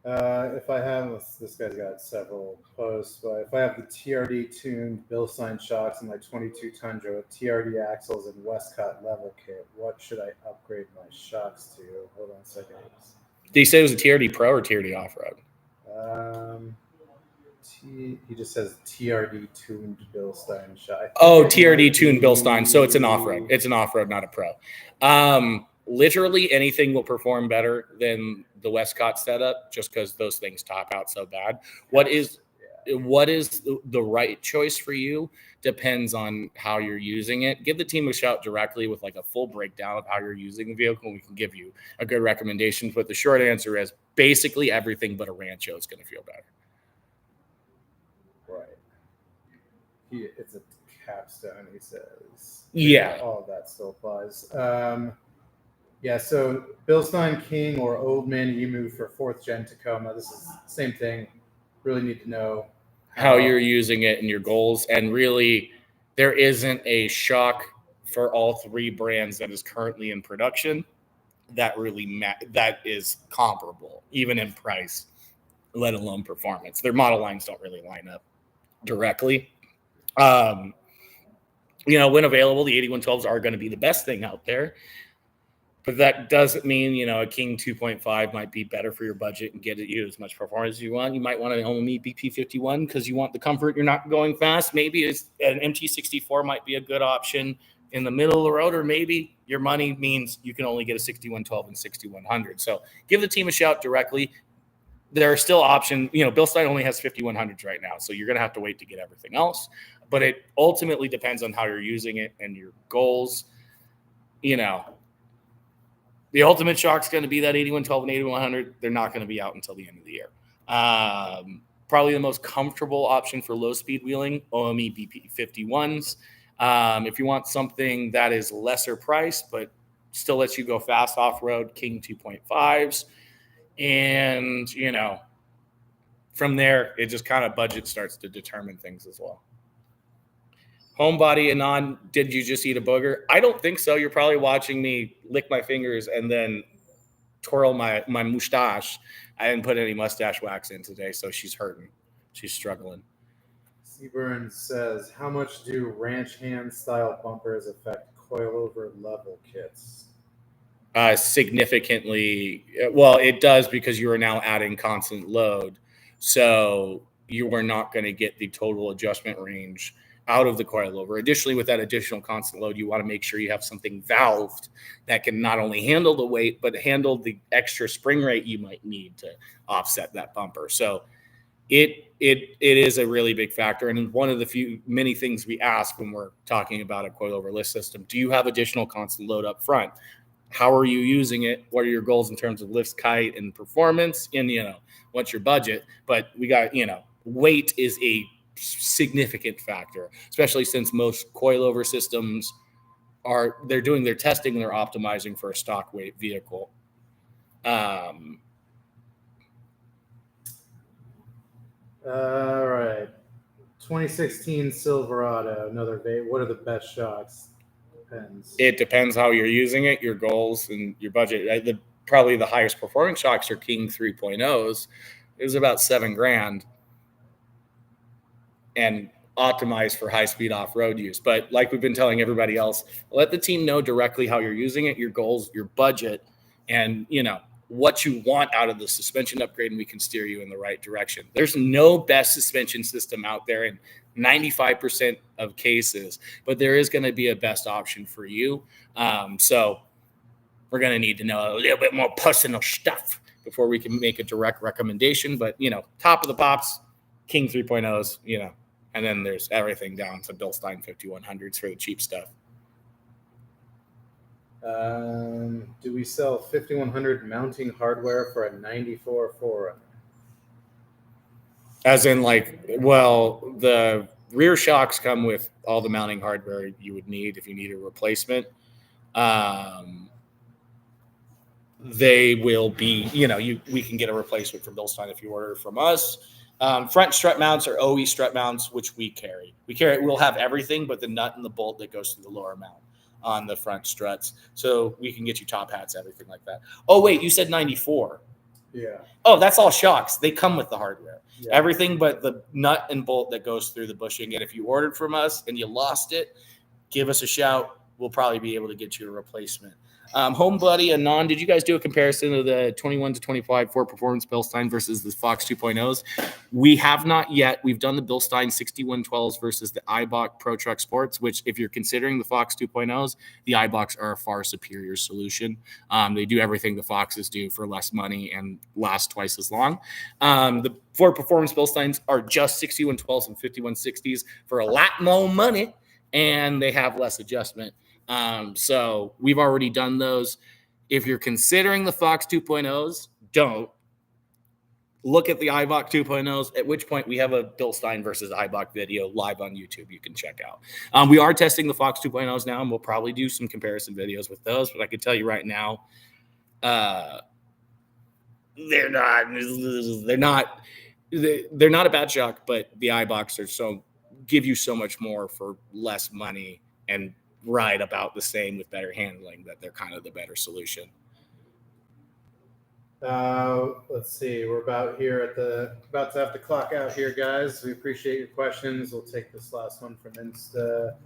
If I have, this guy's got several posts, but if I have the TRD tuned Bilstein shocks in my 22 Tundra with TRD axles and Westcott level kit, what should I upgrade my shocks to? Hold on a second. Did you say it was a TRD Pro or TRD Off-Road? He just says TRD tuned Bilstein shock. TRD tuned Bilstein. So it's an off-road. It's an off-road, not a pro. Literally anything will perform better than the Westcott setup just because those things top out so bad. What is the right choice for you depends on how you're using it. Give the team a shout directly with like a full breakdown of how you're using the vehicle, and we can give you a good recommendation. But the short answer is basically everything but a Rancho is going to feel better. Right. It's a capstone, he says. Yeah. All of that still applies. Yeah, so Bilstein King or Old Man Emu for 4th gen Tacoma. This is the same thing. Really need to know how you're using it and your goals. And really, there isn't a shock for all 3 brands that is currently in production that really that is comparable, even in price, let alone performance. Their model lines don't really line up directly. When available, the 8112s are going to be the best thing out there. But that doesn't mean, a King 2.5 might be better for your budget and get you as much performance as you want. You might want to own a BP51 because you want the comfort. You're not going fast. Maybe an MT64 might be a good option in the middle of the road, or maybe your money means you can only get a 6112 and 6100. So give the team a shout directly. There are still options. Bilstein only has 5100s right now, so you're going to have to wait to get everything else. But it ultimately depends on how you're using it and your goals. The ultimate shock is going to be that 8112 and 8100. They're not going to be out until the end of the year. Probably the most comfortable option for low-speed wheeling, OME BP51s. If you want something that is lesser priced but still lets you go fast off-road, King 2.5s. And, from there, it just kind of budget starts to determine things as well. Homebody Anon, did you just eat a booger? I don't think so. You're probably watching me lick my fingers and then twirl my mustache. I didn't put any mustache wax in today, so she's hurting. She's struggling. Seaburn says, how much do ranch hand style bumpers affect coilover level kits? Significantly. Well, it does because you are now adding constant load. So you are not going to get the total adjustment range out of the coilover. Additionally, with that additional constant load, you want to make sure you have something valved that can not only handle the weight, but handle the extra spring rate you might need to offset that bumper. So it is a really big factor. And one of the many things we ask when we're talking about a coilover lift system, do you have additional constant load up front? How are you using it? What are your goals in terms of lifts, kite, and performance? And, what's your budget? But we got, weight is a significant factor, especially since most coilover systems they're doing their testing and they're optimizing for a stock weight vehicle. All right. 2016 Silverado, another what are the best shocks? Depends. It depends how you're using it, your goals, and your budget. Probably the highest performing shocks are King 3.0s. It was about $7,000 and optimized for high-speed off-road use. But like we've been telling everybody else, let the team know directly how you're using it, your goals, your budget, and, what you want out of the suspension upgrade, and we can steer you in the right direction. There's no best suspension system out there in 95% of cases, but there is going to be a best option for you. So we're going to need to know a little bit more personal stuff before we can make a direct recommendation. But, top of the pops, King 3.0s, and then there's everything down to Bilstein 5100s for the cheap stuff. Do we sell 5100 mounting hardware for a 94 4Runner? As in, the rear shocks come with all the mounting hardware you would need if you need a replacement. They will be, we can get a replacement from Bilstein if you order from us. Front strut mounts are OE strut mounts, which we carry. We'll have everything but the nut and the bolt that goes through the lower mount on the front struts. So we can get you top hats, everything like that. Oh, wait, you said 94. Yeah. Oh, that's all shocks. They come with the hardware. Yeah. Everything but the nut and bolt that goes through the bushing. And if you ordered from us and you lost it, give us a shout. We'll probably be able to get you a replacement. Homebody Anon, did you guys do a comparison of the 21 to 25 Ford Performance Bilstein versus the Fox 2.0s? We have not yet. We've done the Bilstein 6112s versus the iBox Pro Truck Sports, which if you're considering the Fox 2.0s, the iBox are a far superior solution. They do everything the Foxes do for less money and last twice as long. The Ford Performance Bilsteins are just 6112s and 5160s for a lot more money, and they have less adjustment. So we've already done those. If you're considering the Fox 2.0s, don't. look at the iBox 2.0s, at which point we have a Bilstein versus iBox video live on YouTube you can check out. We are testing the Fox 2.0s now, and we'll probably do some comparison videos with those, but I can tell you right now, they're not a bad shock, but the iBox are give you so much more for less money and ride about the same with better handling that they're kind of the better solution. Let's see. We're about to have to clock out here, guys. We appreciate your questions. We'll take this last one from Insta.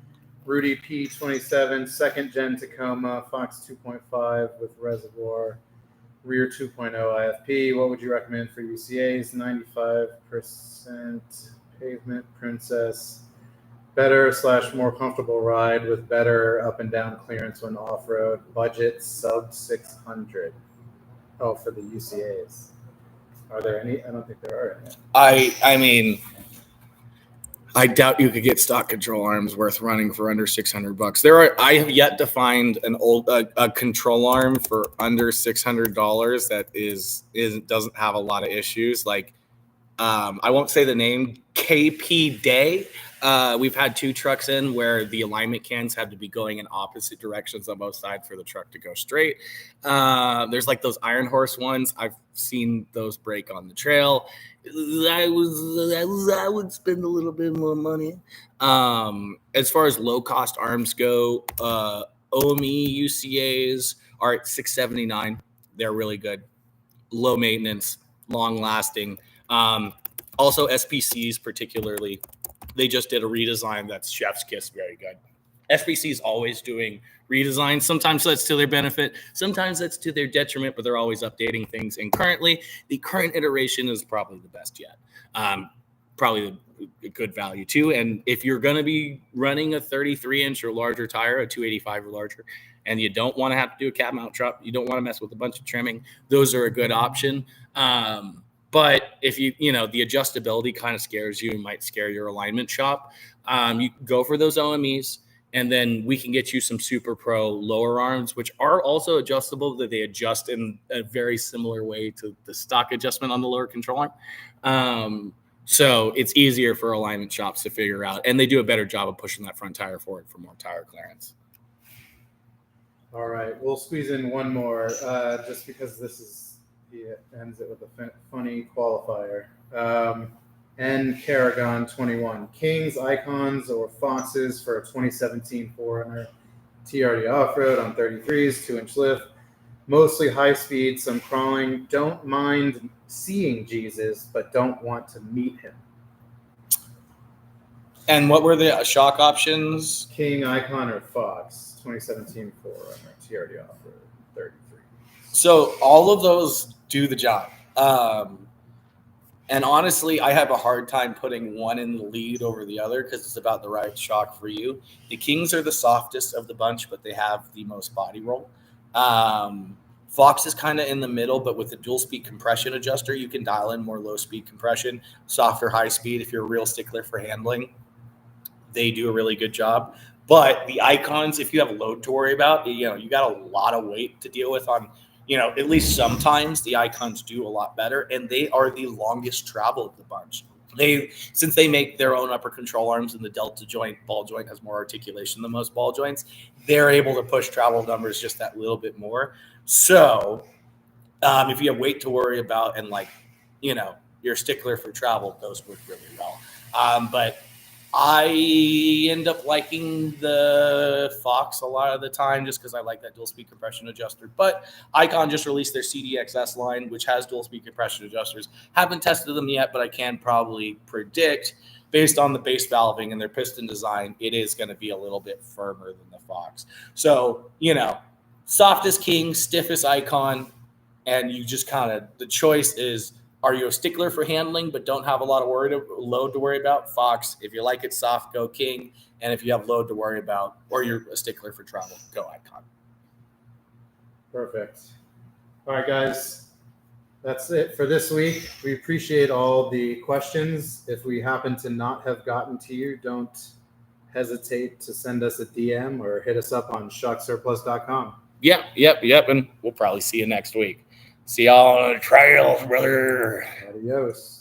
Rudy P27, second gen Tacoma, Fox 2.5 with reservoir, rear 2.0 IFP. What would you recommend for UCAs? 95% pavement, Princess. Better / more comfortable ride with better up and down clearance when off-road. Budget sub 600. Oh, for the UCAs. Are there any? I don't think there are any. I mean, I doubt you could get stock control arms worth running for under $600. I have yet to find a control arm for under $600 that doesn't have a lot of issues. Like, I won't say the name, KP Day. We've had 2 trucks in where the alignment cans have to be going in opposite directions on both sides for the truck to go straight. There's like those Iron Horse ones. I've seen those break on the trail. I would spend a little bit more money. As far as low cost arms go, OME UCAs are at $679. They're really good, low maintenance, long lasting. Also SPCs particularly. They just did a redesign that's chef's kiss, very good. SPC is always doing redesigns. Sometimes that's to their benefit. Sometimes that's to their detriment, but they're always updating things. And currently, the current iteration is probably the best yet. Probably a good value too. And if you're going to be running a 33-inch or larger tire, a 285 or larger, and you don't want to have to do a cab mount truck, you don't want to mess with a bunch of trimming, those are a good option. But if the adjustability kind of scares you, it might scare your alignment shop. You go for those OMEs, and then we can get you some Super Pro lower arms, which are also adjustable, that they adjust in a very similar way to the stock adjustment on the lower control arm. So it's easier for alignment shops to figure out, and they do a better job of pushing that front tire forward for more tire clearance. All right, we'll squeeze in one more, just because it ends it with a funny qualifier. N Caragon 21. Kings, Icons, or Foxes for a 2017 400 TRD off-road on 33s, 2-inch lift. Mostly high speed, some crawling. Don't mind seeing Jesus, but don't want to meet him. And what were the shock options? King, Icon, or Fox, 2017 400 TRD off-road, 33. So all of those do the job. And honestly, I have a hard time putting one in the lead over the other because it's about the right shock for you. The Kings are the softest of the bunch, but they have the most body roll. Fox is kind of in the middle, but with the dual speed compression adjuster, you can dial in more low speed compression, softer high speed if you're a real stickler for handling. They do a really good job. But the Icons, if you have load to worry about, you got a lot of weight to deal with on, at least sometimes the Icons do a lot better, and they are the longest travel of the bunch. Since they make their own upper control arms, and the delta joint, ball joint has more articulation than most ball joints, they're able to push travel numbers just that little bit more. So if you have weight to worry about and you're a stickler for travel, those work really well. But I end up liking the Fox a lot of the time just because I like that dual speed compression adjuster. But Icon just released their CDXS line, which has dual speed compression adjusters. Haven't tested them yet, but I can probably predict, based on the base valving and their piston design, it is going to be a little bit firmer than the Fox. So, softest King, stiffest Icon, and you just the choice is, are you a stickler for handling but don't have a lot of load to worry about? Fox. If you like it soft, go King. And if you have load to worry about, or you're a stickler for travel, go Icon. Perfect. All right, guys. That's it for this week. We appreciate all the questions. If we happen to not have gotten to you, don't hesitate to send us a DM or hit us up on shocksurplus.com. Yep. And we'll probably see you next week. See y'all on the trails, brother. Adios.